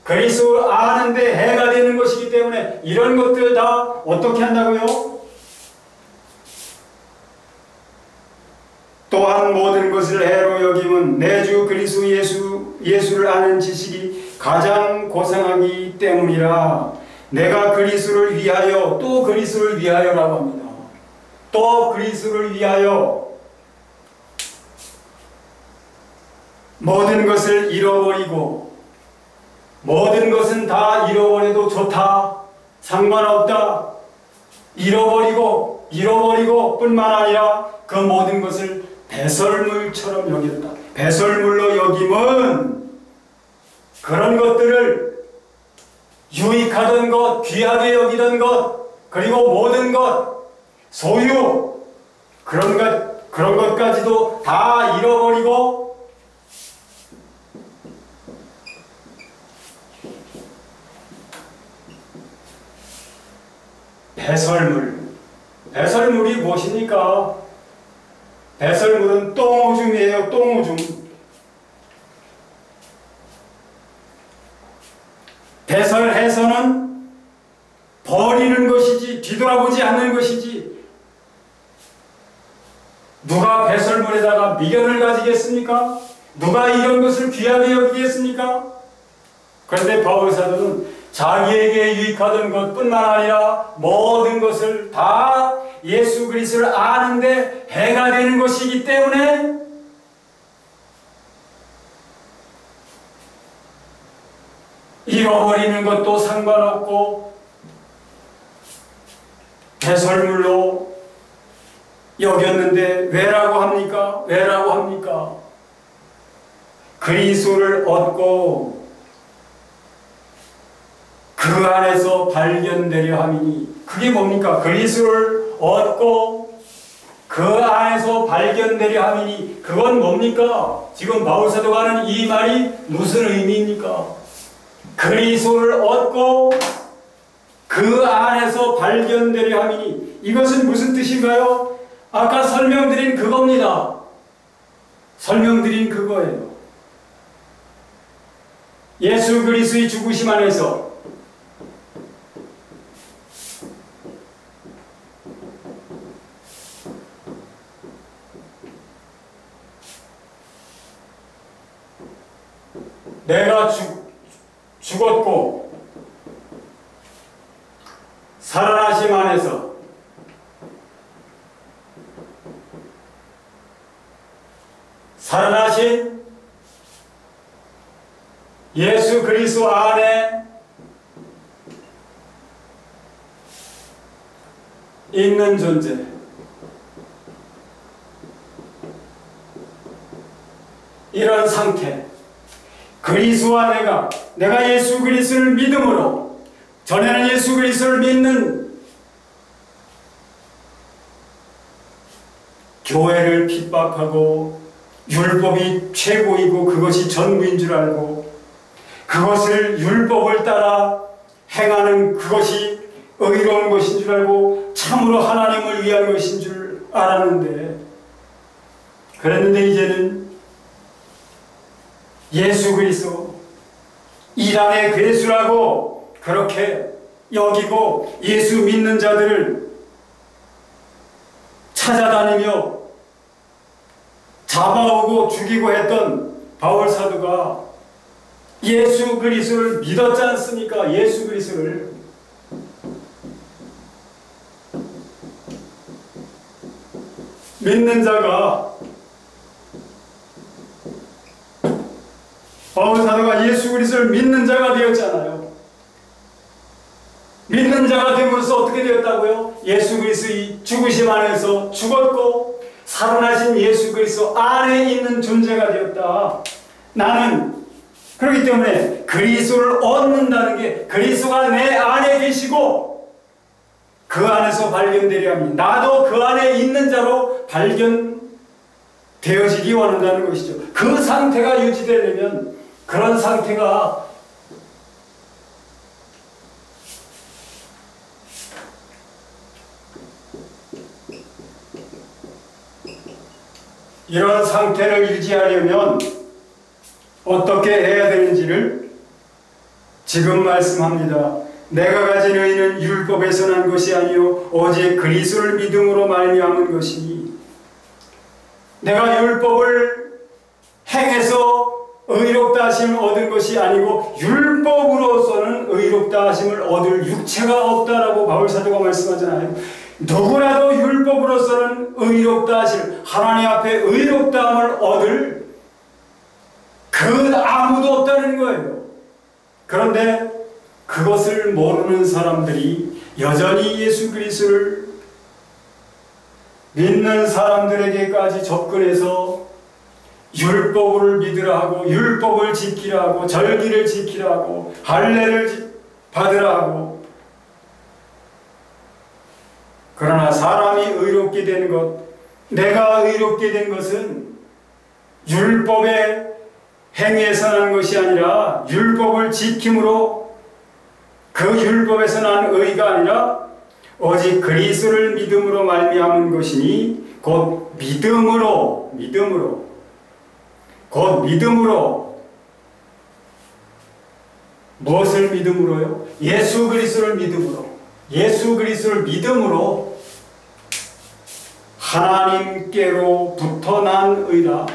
그리스도를 아는데 해가 되는 것이기 때문에 이런 것들 다 어떻게 한다고요? 또한 모든 것을 해로 여김은 내 주 그리스도 예수를 아는 지식이 가장 고상하기 때문이라. 내가 그리스도를 위하여, 또 그리스도를 위하여라고 합니다. 또 그리스도를 위하여 모든 것을 잃어버리고, 모든 것은 다 잃어버려도 좋다, 상관없다, 잃어버리고 뿐만 아니라 그 모든 것을 배설물처럼 여겼다. 배설물로 여김은 그런 것들을 유익하던 것, 귀하게 여기던 것, 그리고 모든 것, 소유, 그런 것까지도 다 잃어버리고 배설물이 무엇입니까? 배설물은 똥오줌이에요. 똥오줌. 배설해서는 버리는 것이지 뒤돌아보지 않는 것이지, 누가 배설물에다가 미련을 가지겠습니까? 누가 이런 것을 귀하게 여기겠습니까? 그런데 바울사도는 자기에게 유익하던 것뿐만 아니라 모든 것을 다 예수 그리스도를 아는데 해가 되는 것이기 때문에 잃어버리는 것도 상관없고 배설물로 여겼는데 왜라고 합니까? 왜라고 합니까? 그리스도를 얻고 그 안에서 발견되려 함이니, 그게 뭡니까? 그리스도를 얻고 그 그 안에서 발견되려 함이니, 그건 뭡니까? 지금 바울사도가 하는 이 말이 무슨 의미입니까? 그리스도를 얻고 그 안에서 발견되려 함이니, 이것은 무슨 뜻인가요? 아까 설명드린 그겁니다. 설명드린 그거예요. 예수 그리스도의 죽으심 안에서 내가 죽었고 살아나심 안에서 살아나신 예수 그리스도 안에 있는 존재, 이런 상태, 그리스도와 내가 예수 그리스도를 믿음으로, 전에는 예수 그리스도를 믿는 교회를 핍박하고 율법이 최고이고 그것이 전부인 줄 알고 그것을 율법을 따라 행하는 그것이 의로운 것인 줄 알고 참으로 하나님을 위한 것인 줄 알았는데, 그랬는데 이제는 예수 그리스도 이란의 괴수라고 그렇게 여기고 예수 믿는 자들을 찾아다니며 잡아오고 죽이고 했던 바울 사도가 예수 그리스도를 믿었지 않습니까? 예수 그리스도를. 믿는 자가, 바울 사도가 예수 그리스도를 믿는 자가 되었잖아요. 믿는 자가 됨으로써 어떻게 되었다고요? 예수 그리스도의 죽으심 안에서 죽었고 살아나신 예수 그리스도 안에 있는 존재가 되었다. 나는 그렇기 때문에 그리스도를 얻는다는 게 그리스도가 내 안에 계시고 그 안에서 발견되려 합니다. 나도 그 안에 있는 자로 발견되어지기 원한다는 것이죠. 그 상태가 유지되려면, 그런 상태가 이런 상태를 유지하려면 어떻게 해야 되는지를 지금 말씀합니다. 내가 가진 의는 율법에서 난 것이 아니요 오직 그리스도를 믿음으로 말미암은 것이니, 내가 율법을 행해서 의롭다 하심을 얻은 것이 아니고 율법으로서는 의롭다 하심을 얻을 육체가 없다라고 바울사도가 말씀하잖아요. 누구라도 율법으로서는 의롭다 하심, 하나님 앞에 의롭다함을 얻을 그 아무도 없다는 거예요. 그런데 그것을 모르는 사람들이 여전히 예수 그리스도를 믿는 사람들에게까지 접근해서 율법을 믿으라 하고 율법을 지키라 하고 절기를 지키라 하고 할례를 받으라 하고, 그러나 사람이 의롭게 된 것, 내가 의롭게 된 것은 율법의 행위에서 난 것이 아니라 율법을 지킴으로, 그 율법에서 난 의가 아니라 오직 그리스도를 믿음으로 말미암은 것이니, 곧 믿음으로 무엇을 믿음으로요? 예수 그리스도를 믿음으로, 예수 그리스도를 믿음으로 하나님께로부터 난 의라.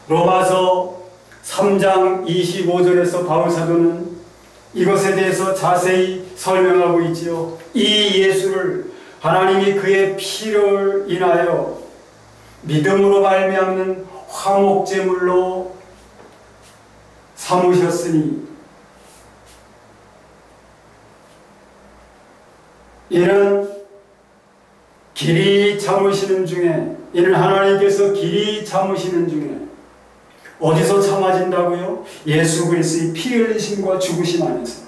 로마서 3장 25절에서 바울사도는 이것에 대해서 자세히 설명하고 있지요. 이 예수를 하나님이 그의 피를 인하여 믿음으로 말미암는 화목제물로 삼으셨으니, 이는 길이 참으시는 중에, 이는 하나님께서 길이 참으시는 중에 어디서 참아진다고요? 예수 그리스도의 피 흘리심과 죽으심 안에서.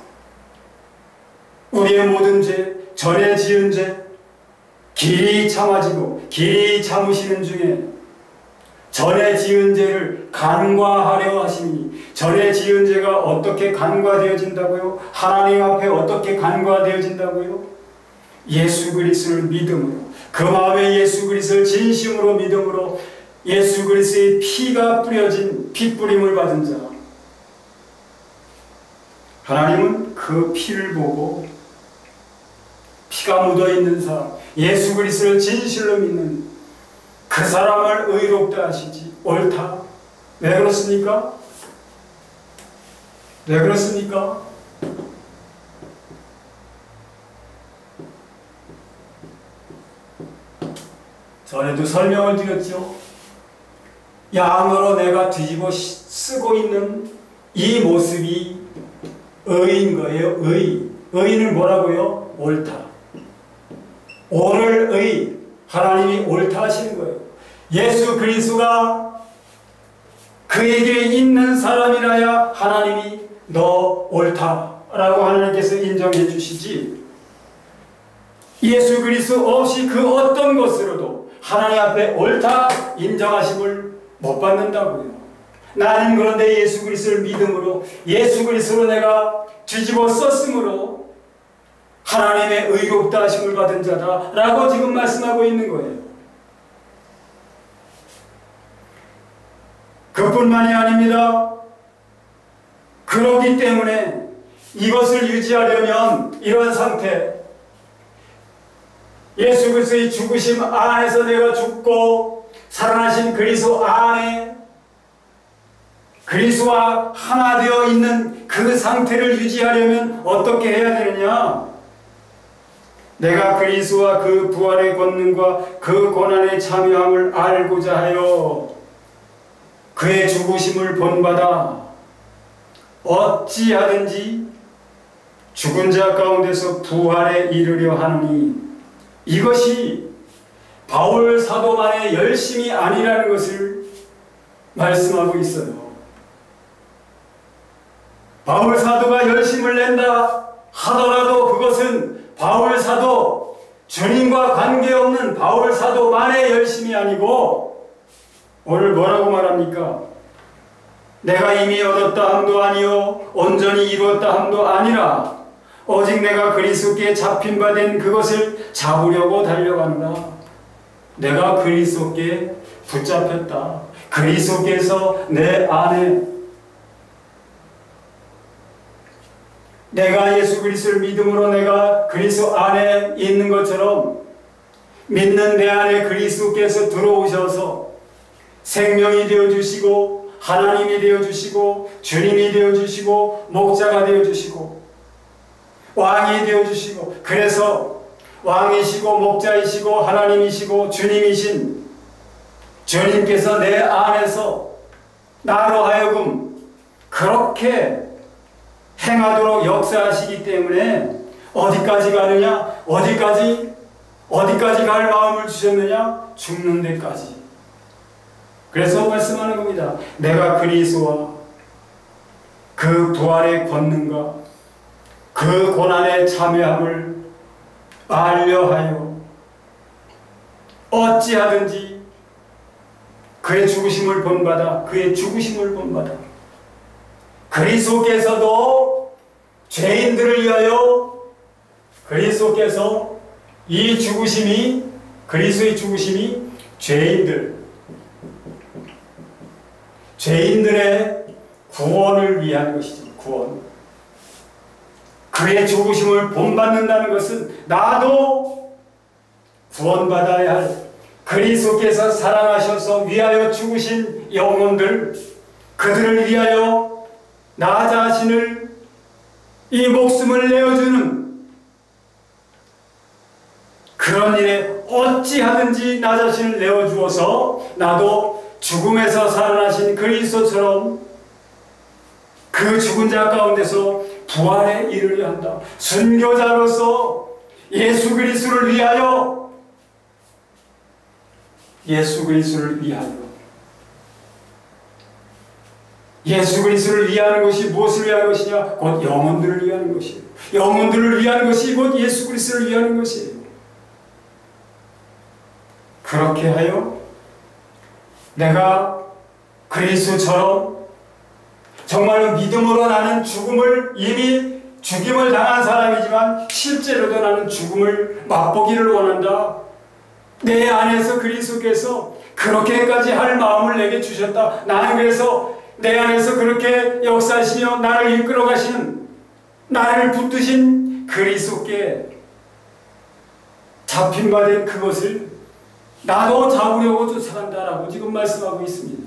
우리의 모든 죄, 전에 지은 죄, 길이 참아지고 길이 참으시는 중에 전에 지은 죄를 간과하려 하시니, 전에 지은 죄가 어떻게 간과되어진다고요? 하나님 앞에 어떻게 간과되어진다고요? 예수 그리스도를 믿음으로, 그 마음에 예수 그리스도를 진심으로 믿음으로 예수 그리스도의 피가 뿌려진 핏뿌림을 받은 자, 하나님은 그 피를 보고 피가 묻어있는 사람, 예수 그리스도를 진실로 믿는 그 사람을 의롭다 하시지. 옳다. 왜 그렇습니까? 왜 그렇습니까? 전에도 설명을 드렸죠. 양으로 내가 뒤집어 쓰고 있는 이 모습이 의인 거예요. 의인을 뭐라고요? 옳다. 옳을 의, 하나님이 옳다 하시는 거예요. 예수 그리스도가 그에게 있는 사람이라야 하나님이 너 옳다라고 하나님께서 인정해 주시지, 예수 그리스도 없이 그 어떤 것으로도 하나님 앞에 옳다 인정하심을 못 받는다고요. 나는 그런데 예수 그리스도를 믿음으로, 예수 그리스도로 내가 뒤집어 썼으므로 하나님의 의롭다 하심을 받은 자다 라고 지금 말씀하고 있는 거예요. 그뿐만이 아닙니다. 그렇기 때문에 이것을 유지하려면 이런 상태, 예수 그리스도의 죽으심 안에서 내가 죽고 살아나신 그리스도 안에 그리스도와 하나 되어 있는 그 상태를 유지하려면 어떻게 해야 되느냐? 내가 그리스도와 그 부활의 권능과 그 고난의 참여함을 알고자 하여 그의 죽으심을 본받아 어찌하든지 죽은 자 가운데서 부활에 이르려 하느니, 이것이 바울 사도만의 열심이 아니라는 것을 말씀하고 있어요. 바울 사도가 열심을 낸다 하더라도 그것은 바울 사도, 주님과 관계없는 바울 사도만의 열심이 아니고, 오늘 뭐라고 말합니까? 내가 이미 얻었다 함도 아니요 온전히 이루었다 함도 아니라 오직 내가 그리스도께 잡힌 바 된 그것을 잡으려고 달려간다. 내가 그리스도께 붙잡혔다. 그리스도께서 내 안에, 내가 예수 그리스도를 믿음으로 내가 그리스도 안에 있는 것처럼 믿는 내 안에 그리스도께서 들어오셔서 생명이 되어주시고 하나님이 되어주시고 주님이 되어주시고 목자가 되어주시고 왕이 되어주시고, 그래서 왕이시고 목자이시고 하나님이시고 주님이신 주님께서 내 안에서 나로 하여금 그렇게 행하도록 역사하시기 때문에 어디까지 가느냐? 어디까지 갈 마음을 주셨느냐? 죽는 데까지. 그래서 말씀하는 겁니다. 내가 그리스도와 그 부활의 권능과 그 고난의 참여함을 알려 하여 어찌하든지 그의 죽으심을 본받아, 그의 죽으심을 본받아 그리스도께서도 죄인들을 위하여, 그리스도께서 이 죽으심이, 그리스도의 죽으심이 죄인들의 구원을 위한 것이죠. 구원. 그의 죽으심을 본받는다는 것은 나도 구원받아야 할, 그리스도께서 사랑하셔서 위하여 죽으신 영혼들, 그들을 위하여 나 자신을, 이 목숨을 내어주는 그런 일에 어찌하든지 나 자신을 내어주어서 나도 죽음에서 살아나신 그리스도처럼 그 죽은 자 가운데서 부활에 이르려 한다. 순교자로서 예수 그리스도를 위하여, 예수 그리스도를 위하여, 예수 그리스도를 위하는 것이 무엇을 위한 것이냐? 곧 영혼들을 위하는 것이에요. 영혼들을 위하는 것이 곧 예수 그리스도를 위하는 것이에요. 그렇게 하여 내가 그리스도처럼 정말로 믿음으로 나는 죽음을 이미 죽임을 당한 사람이지만 실제로도 나는 죽음을 맛보기를 원한다. 내 안에서 그리스도께서 그렇게까지 할 마음을 내게 주셨다. 나는 그래서 내 안에서 그렇게 역사하시며 나를 이끌어 가시는, 나를 붙드신 그리스도께 잡힌 바 된 그것을 나도 잡으려고 쫓아간다라고 지금 말씀하고 있습니다.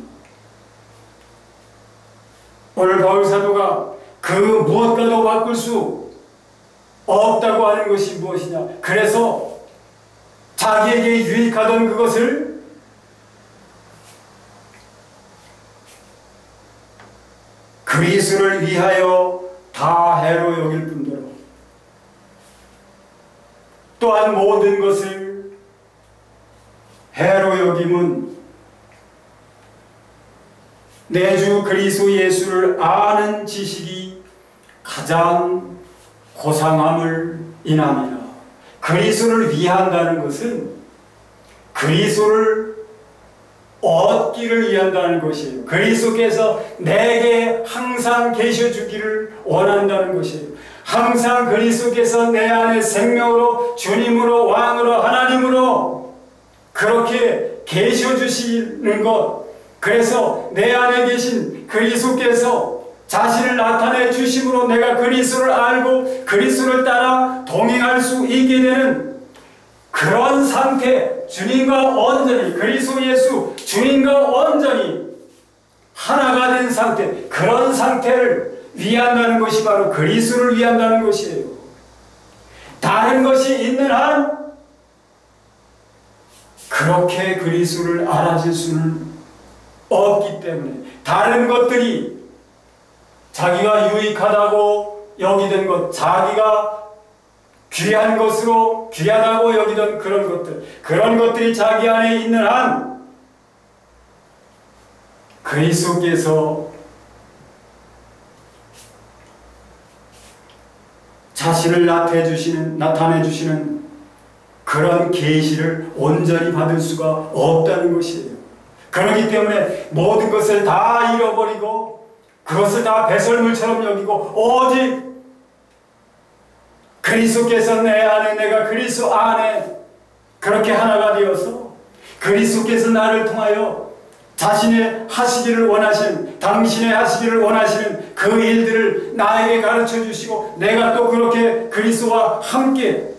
오늘 바울 사도가 그 무엇과도 바꿀 수 없다고 하는 것이 무엇이냐? 그래서 자기에게 유익하던 그것을 그리스도를 위하여 다 해로 여길 뿐더러 또한 모든 것을 해로 여김은 내 주 그리스도 예수를 아는 지식이 가장 고상함을 인함이라. 그리스도를 위한다는 것은 그리스도를 얻기를 위한다는 것이에요. 그리스도께서 내게 항상 계셔주기를 원한다는 것이에요. 항상 그리스도께서 내 안에 생명으로 주님으로 왕으로 하나님으로 그렇게 계셔주시는 것, 그래서 내 안에 계신 그리스도께서 자신을 나타내 주심으로 내가 그리스도를 알고 그리스도를 따라 동행할 수 있게 되는 그런 상태, 주님과 온전히 그리스도 예수 주님과 온전히 하나가 된 상태, 그런 상태를 위한다는 것이 바로 그리스도를 위한다는 것이에요. 다른 것이 있는 한 그렇게 그리스도를 알아줄 수는 없기 때문에, 다른 것들이 자기가 유익하다고 여기던 것, 자기가 귀한 것으로 귀하다고 여기던 그런 것들, 그런 것들이 자기 안에 있는 한 그리스도께서 자신을 나타내 주시는 그런 계시를 온전히 받을 수가 없다는 것이에요. 그렇기 때문에 모든 것을 다 잃어버리고 그것을 다 배설물처럼 여기고 오직 그리스도께서 내 안에, 내가 그리스도 안에 그렇게 하나가 되어서 그리스도께서 나를 통하여 자신의 하시기를 원하시는, 당신의 하시기를 원하시는 그 일들을 나에게 가르쳐 주시고 내가 또 그렇게 그리스도와 함께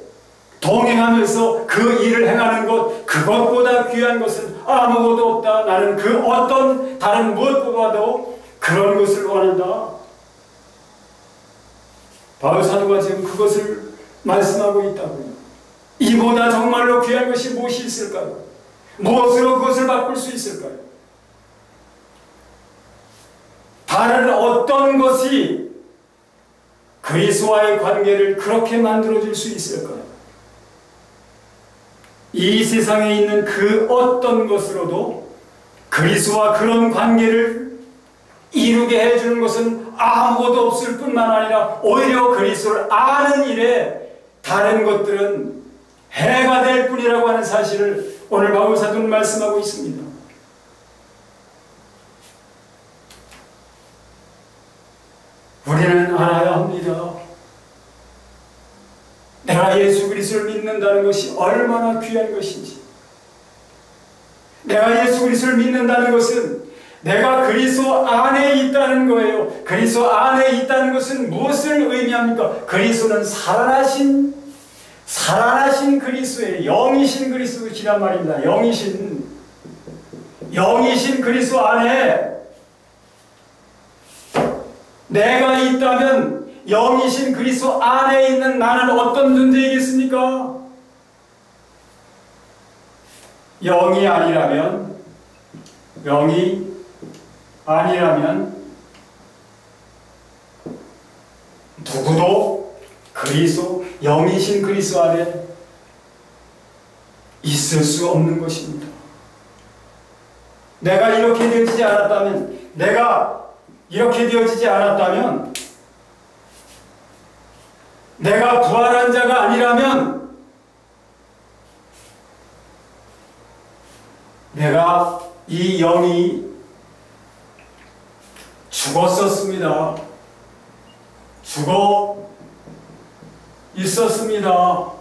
동행하면서 그 일을 행하는 것, 그것보다 귀한 것은 아무것도 없다. 나는 그 어떤 다른 무엇보다도 그런 것을 원한다. 바울 사도가 지금 그것을 말씀하고 있다고요. 이보다 정말로 귀한 것이 무엇이 있을까요? 무엇으로 그것을 바꿀 수 있을까요? 다른 어떤 것이 그리스도와의 관계를 그렇게 만들어줄 수 있을까요? 이 세상에 있는 그 어떤 것으로도 그리스도와 그런 관계를 이루게 해주는 것은 아무것도 없을 뿐만 아니라 오히려 그리스도를 아는 일에 다른 것들은 해가 될 뿐이라고 하는 사실을 오늘 바울 사도는 말씀하고 있습니다. 우리는 알아야 합니다. 내가 예수 그리스도를 믿는다는 것이 얼마나 귀한 것인지. 내가 예수 그리스도를 믿는다는 것은 내가 그리스도 안에 있다는 거예요. 그리스도 안에 있다는 것은 무엇을 의미합니까? 그리스도는 살아나신 그리스도의 영이신 그리스도시란 말입니다. 영이신 그리스도 안에 내가 있다면 영이신 그리스도 안에 있는 나는 어떤 존재이겠습니까? 영이 아니라면 누구도 그리스도, 영이신 그리스도 안에 있을 수 없는 것입니다. 내가 이렇게 되어지지 않았다면, 내가 부활한 자가 아니라면 내가 이 영이 죽었었습니다. 죽어 있었습니다.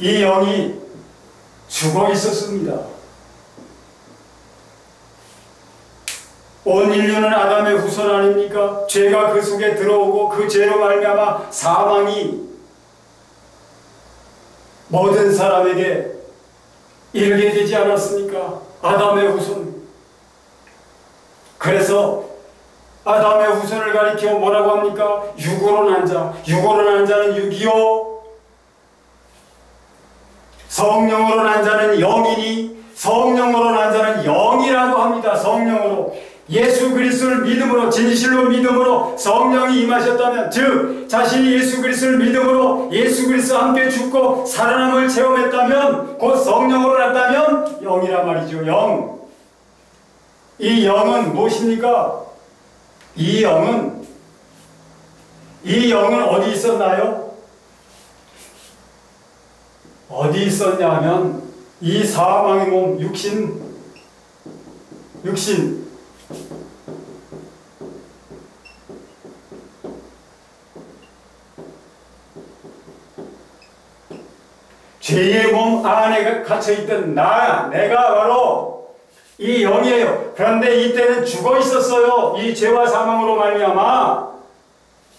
이 영이 죽어 있었습니다. 온 인류는 아담의 후손 아닙니까? 죄가 그 속에 들어오고 그 죄로 말미암아 사망이 모든 사람에게 이르게 되지 않았습니까? 아담의 후손. 그래서 아담의 후손을 가리켜 뭐라고 합니까? 육으로 난 자. 육으로 난 자는 육이요, 성령으로 난 자는 영이니 성령으로 난 자는 영이라고 합니다. 성령으로. 예수 그리스도를 믿음으로, 진실로 믿음으로 성령이 임하셨다면, 즉 자신이 예수 그리스도를 믿음으로 예수 그리스도와 함께 죽고 살아남을 체험했다면, 곧 성령으로 났다면 영이란 말이죠. 영. 이 영은 무엇입니까? 이 영은 어디 있었나요? 어디 있었냐 하면 이 사망의 몸, 육신 죄의 몸 안에 갇혀있던 내가 바로 이 영이에요. 그런데 이때는 죽어 있었어요. 이 죄와 사망으로 말미암아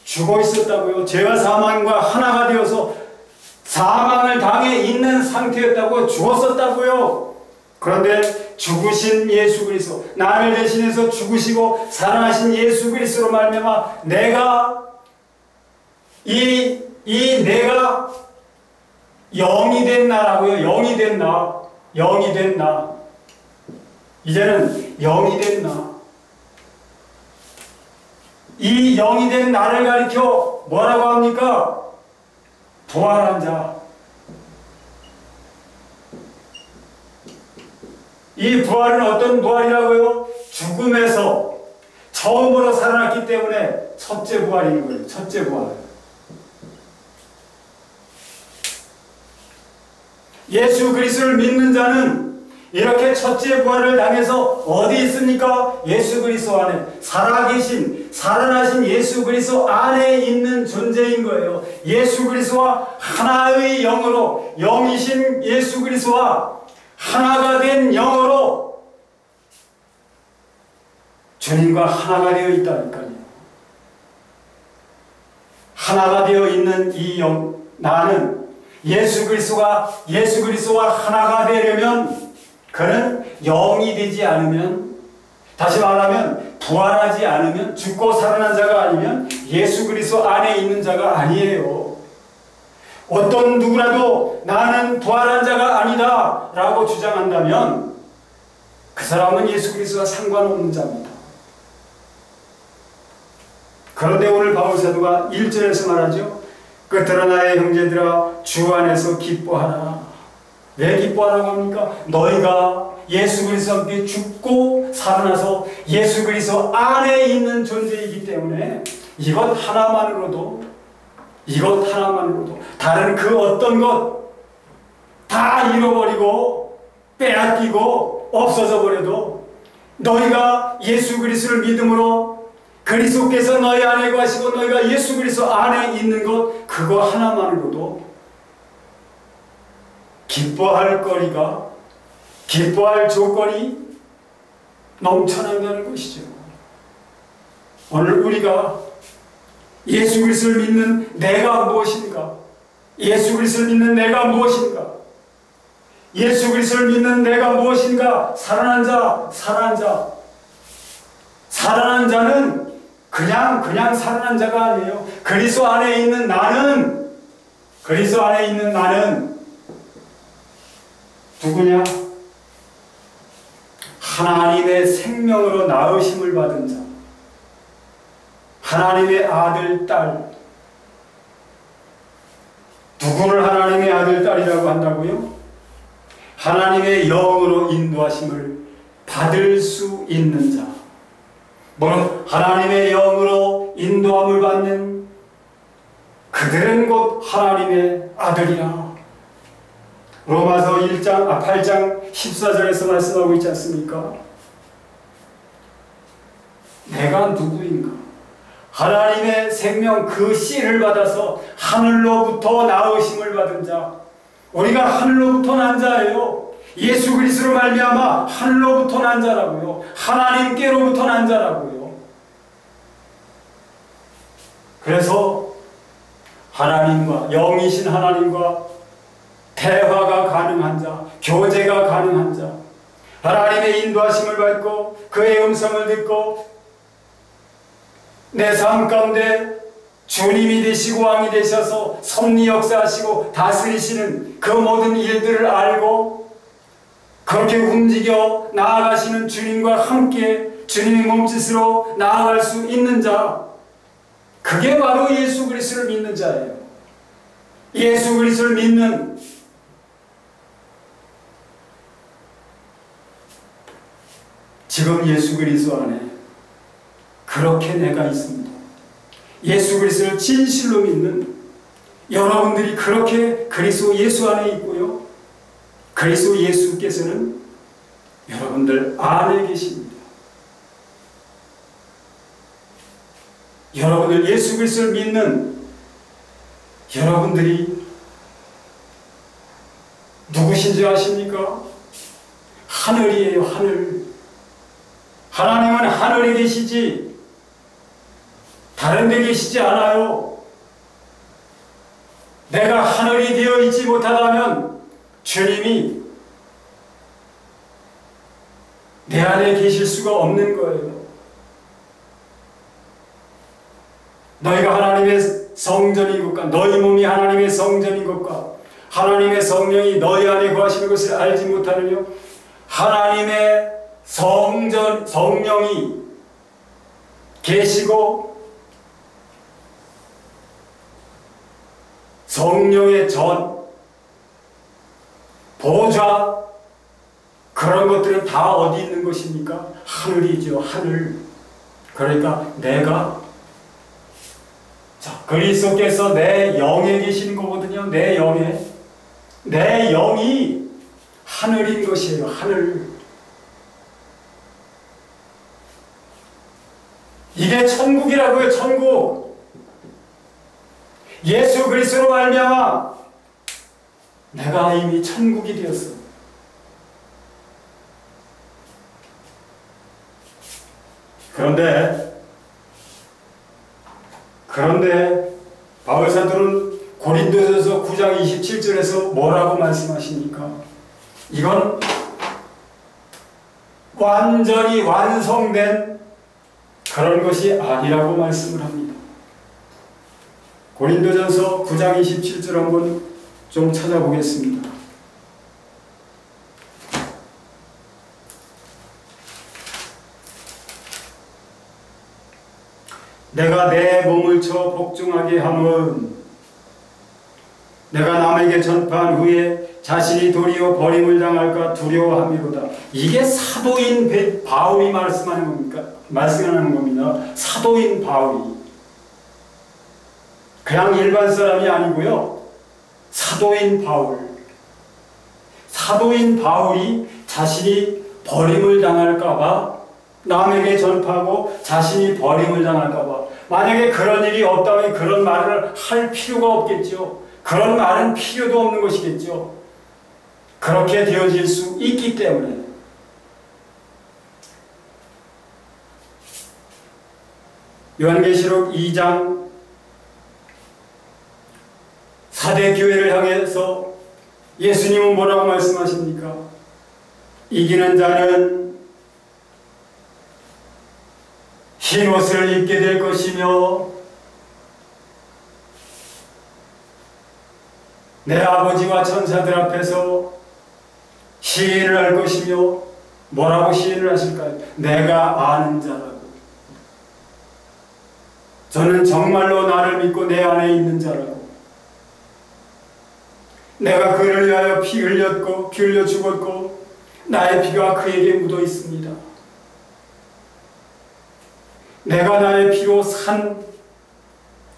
죽어 있었다고요. 죄와 사망과 하나가 되어서 사망을 당해 있는 상태였다고요. 죽었었다고요. 그런데 죽으신 예수 그리스도, 나를 대신해서 죽으시고 살아나신 예수 그리스도로 말미암아 내가 내가 영이 된 나라고요. 영이 된 나. 이제는 영이 된 나. 이 영이 된 나를 가리켜 뭐라고 합니까? 부활한 자. 이 부활은 어떤 부활이라고요? 죽음에서 처음으로 살아났기 때문에 첫째 부활인 거예요. 첫째 부활. 예수 그리스도를 믿는 자는 이렇게 첫째 부활을 당해서 어디 있습니까? 예수 그리스도 안에 살아계신, 살아나신 예수 그리스도 안에 있는 존재인 거예요. 예수 그리스도와 하나의 영으로, 영이신 예수 그리스도와 하나가 된 영으로 주님과 하나가 되어 있다니까요. 하나가 되어 있는 이 영, 나는 예수 그리스도와 하나가 되려면, 그는 영이 되지 않으면, 다시 말하면 부활하지 않으면, 죽고 살아난 자가 아니면 예수 그리스도 안에 있는 자가 아니에요. 어떤 누구라도 나는 부활한 자가 아니다 라고 주장한다면 그 사람은 예수 그리스도와 상관없는 자입니다. 그런데 오늘 바울 사도가 1절에서 말하죠. 그러나 나의 형제들아 주 안에서 기뻐하라. 왜 기뻐하라고 합니까? 너희가 예수 그리스도와 함께 죽고 살아나서 예수 그리스도 안에 있는 존재이기 때문에 이것 하나만으로도 다른 그 어떤 것 다 잃어버리고 빼앗기고 없어져 버려도 너희가 예수 그리스도를 믿음으로 그리스도께서 너희 안에 거하시고 너희가 예수 그리스도 안에 있는 것, 그거 하나만으로도 기뻐할 거리가, 기뻐할 조건이 넘쳐난다는 것이죠. 오늘 우리가 예수 그리스도를 믿는 내가 무엇인가? 예수 그리스도를 믿는 내가 무엇인가? 예수 그리스도를 믿는 내가 무엇인가? 살아난 자는 그냥 살아난 자가 아니에요. 그리스도 안에 있는 나는 누구냐? 하나님의 생명으로 낳으심을 받은 자, 하나님의 아들, 딸. 누구를 하나님의 아들, 딸이라고 한다고요? 하나님의 영으로 인도하심을 받을 수 있는 자. 물론 하나님의 영으로 인도함을 받는 그들은 곧 하나님의 아들이라. 로마서 8장 14절에서 말씀하고 있지 않습니까? 내가 누구인가? 하나님의 생명 그 씨를 받아서 하늘로부터 나으심을 받은 자. 우리가 하늘로부터 난 자예요. 예수 그리스도로 말미암아 하늘로부터 난 자라고요. 하나님께로부터 난 자라고요. 그래서 하나님과, 영이신 하나님과 대화가 가능한 자, 교제가 가능한 자, 하나님의 인도하심을 받고 그의 음성을 듣고 내 삶 가운데 주님이 되시고 왕이 되셔서 섭리 역사하시고 다스리시는 그 모든 일들을 알고 그렇게 움직여 나아가시는 주님과 함께 주님의 몸짓으로 나아갈 수 있는 자, 그게 바로 예수 그리스도를 믿는 자예요. 예수 그리스도를 믿는 지금 예수 그리스도 안에 그렇게 내가 있습니다. 예수 그리스도를 진실로 믿는 여러분들이 그렇게 그리스도 예수 안에 있고요. 그리스도 예수께서는 여러분들 안에 계십니다. 여러분들 예수 그리스도를 믿는 여러분들이 누구신지 아십니까? 하늘이에요. 하늘. 하나님은 하늘에 계시지 다른 데 계시지 않아요. 내가 하늘이 되어 있지 못하다면 주님이 내 안에 계실 수가 없는 거예요. 너희가 하나님의 성전인 것과 너희 몸이 하나님의 성전인 것과 하나님의 성령이 너희 안에 거하시는 것을 알지 못하느냐? 하나님의 성령이 계시고 성령의 보좌 그런 것들은 다 어디 있는 것입니까? 하늘이죠. 하늘. 그러니까 내가 그리스도께서 내 영에 계시는 거거든요. 내 영에. 내 영이 하늘인 것이에요. 하늘. 이게 천국이라고요. 천국. 예수 그리스도로 말미암아 내가 이미 천국이 되었어. 그런데 바울 사도는 고린도전서 9장 27절에서 뭐라고 말씀하십니까? 이건 완전히 완성된 그런 것이 아니라고 말씀을 합니다. 고린도전서 9장 27절 한번 좀 찾아보겠습니다. 내가 내 몸을 쳐 복종하게 함은 내가 남에게 전파한 후에 자신이 도리어 버림을 당할까 두려워함이로다. 이게 사도인 바울이 말씀하는 겁니다. 사도인 바울이. 그냥 일반 사람이 아니고요. 사도인 바울. 사도인 바울이 자신이 버림을 당할까봐 남에게 전파하고 자신이 버림을 당할까봐. 만약에 그런 일이 없다면 그런 말을 할 필요가 없겠죠. 그런 말은 필요도 없는 것이겠죠. 그렇게 되어질 수 있기 때문에. 요한계시록 2장 사대 교회를 향해서 예수님은 뭐라고 말씀하십니까? 이기는 자는 흰 옷을 입게 될 것이며 내 아버지와 천사들 앞에서 시인을 할 것이며 뭐라고 시인을 하실까요? 내가 아는 자라고. 저는 정말로 나를 믿고 내 안에 있는 자라고. 내가 그를 위하여 피 흘렸고 피 흘려 죽었고 나의 피가 그에게 묻어 있습니다. 내가 나의 피로 산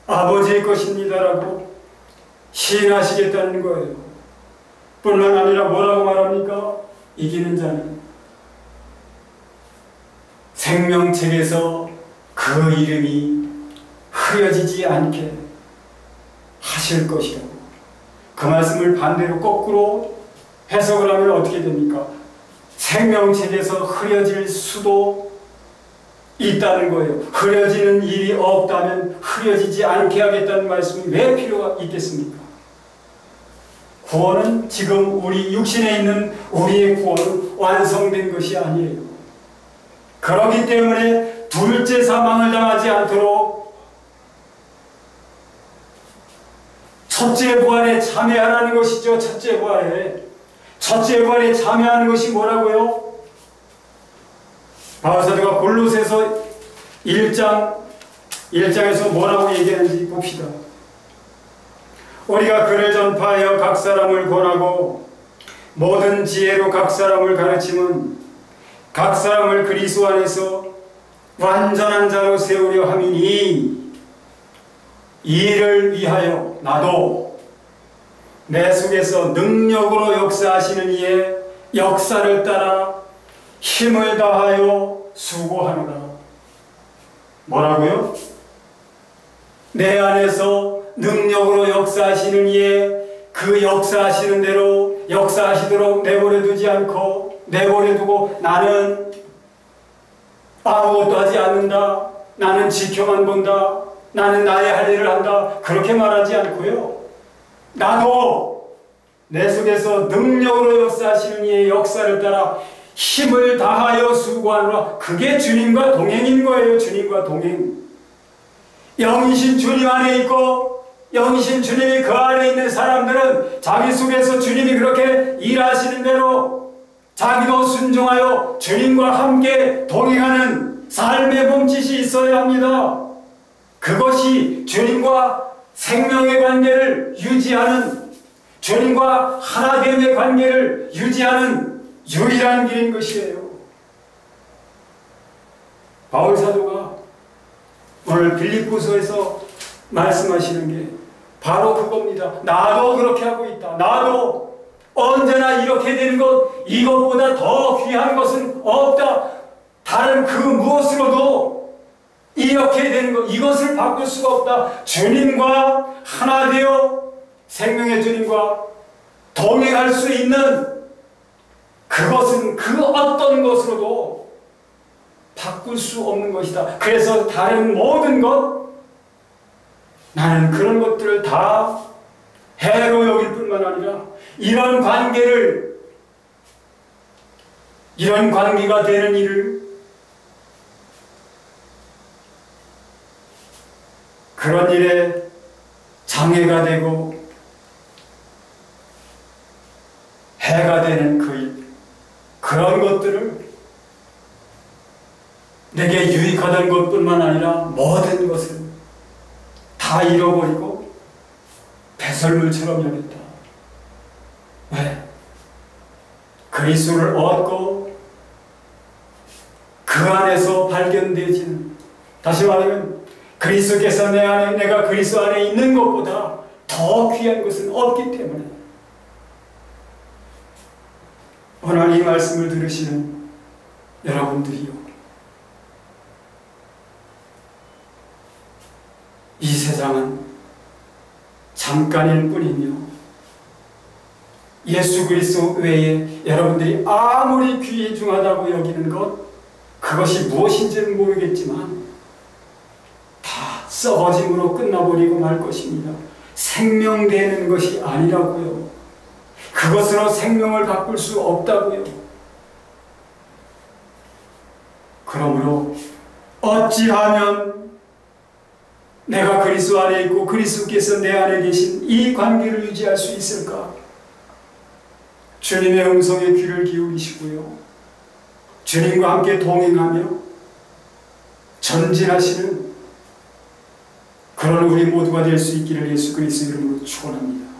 아버지의 것입니다라고 시인하시겠다는 거예요. 뿐만 아니라 뭐라고 말합니까? 이기는 자는 생명책에서 그 이름이 흐려지지 않게 하실 것이라고. 그 말씀을 반대로 거꾸로 해석을 하면 어떻게 됩니까? 생명책에서 흐려질 수도 있다는 거예요. 흐려지는 일이 없다면 흐려지지 않게 하겠다는 말씀이 왜 필요가 있겠습니까? 구원은 지금 우리 육신에 있는 우리의 구원은 완성된 것이 아니에요. 그렇기 때문에 둘째 사망을 당하지 않도록 첫째 부활에 참여하라는 것이죠. 첫째 부활에. 첫째 부활에 참여하는 것이 뭐라고요? 바울사도가 골로새서 1장에서 뭐라고 얘기하는지 봅시다. 우리가 그를 전파하여 각 사람을 권하고 모든 지혜로 각 사람을 가르침은 각 사람을 그리스도 안에서 완전한 자로 세우려 함이니, 이를 위하여 나도 내 속에서 능력으로 역사하시는 이의 역사를 따라 힘을 다하여 수고하노라. 뭐라고요? 내 안에서 능력으로 역사하시는 이의 그 역사하시는 대로 역사하시도록 내버려 두지 않고, 내버려 두고 나는 아무것도 하지 않는다, 나는 지켜만 본다, 나는 나의 할 일을 한다, 그렇게 말하지 않고요, 나도 내 속에서 능력으로 역사하시는 이의 역사를 따라 힘을 다하여 수고하노라. 그게 주님과 동행인 거예요. 주님과 동행. 영이신 주님 안에 있고 영이신 주님이 그 안에 있는 사람들은 자기 속에서 주님이 그렇게 일하시는 대로 자기도 순종하여 주님과 함께 동행하는 삶의 몸짓이 있어야 합니다. 그것이 주님과 생명의 관계를 유지하는, 주님과 하나됨의 관계를 유지하는 유일한 길인 것이에요. 바울 사도가 오늘 빌립보서에서 말씀하시는 게 바로 그겁니다. 나도 그렇게 하고 있다. 나도 언제나 이렇게 되는 것, 이것보다 더 귀한 것은 없다. 다른 그 무엇으로도 이렇게 되는 것, 이것을 바꿀 수가 없다. 주님과 하나 되어 생명의 주님과 동행할 수 있는 그것은 그 어떤 것으로도 바꿀 수 없는 것이다. 그래서 다른 모든 것, 나는 그런 것들을 다 해로 여길 뿐만 아니라 이런 관계를, 이런 관계가 되는 일을, 그런 일에 장애가 되고 해가 되는 그 일, 그런 것들을 내게 유익하던 것뿐만 아니라 모든 것을 다 잃어버리고 배설물처럼 여겼다. 왜? 그리스도를 얻고 그 안에서 발견되지는, 다시 말하면 그리스도께서 내 안에, 내가 그리스도 안에 있는 것보다 더 귀한 것은 없기 때문에 오늘 이 말씀을 들으시는 여러분들이요, 이 세상은 잠깐일 뿐이며 예수 그리스도 외에 여러분들이 아무리 귀중하다고 여기는 것, 그것이 무엇인지는 모르겠지만 다 썩어짐으로 끝나버리고 말 것입니다. 생명되는 것이 아니라고요. 그것으로 생명을 바꿀 수 없다고요. 그러므로 어찌하면 내가 그리스도 안에 있고 그리스도께서 내 안에 계신 이 관계를 유지할 수 있을까? 주님의 음성에 귀를 기울이시고요, 주님과 함께 동행하며 전진하시는 그런 우리 모두가 될 수 있기를 예수 그리스도 이름으로 축원합니다.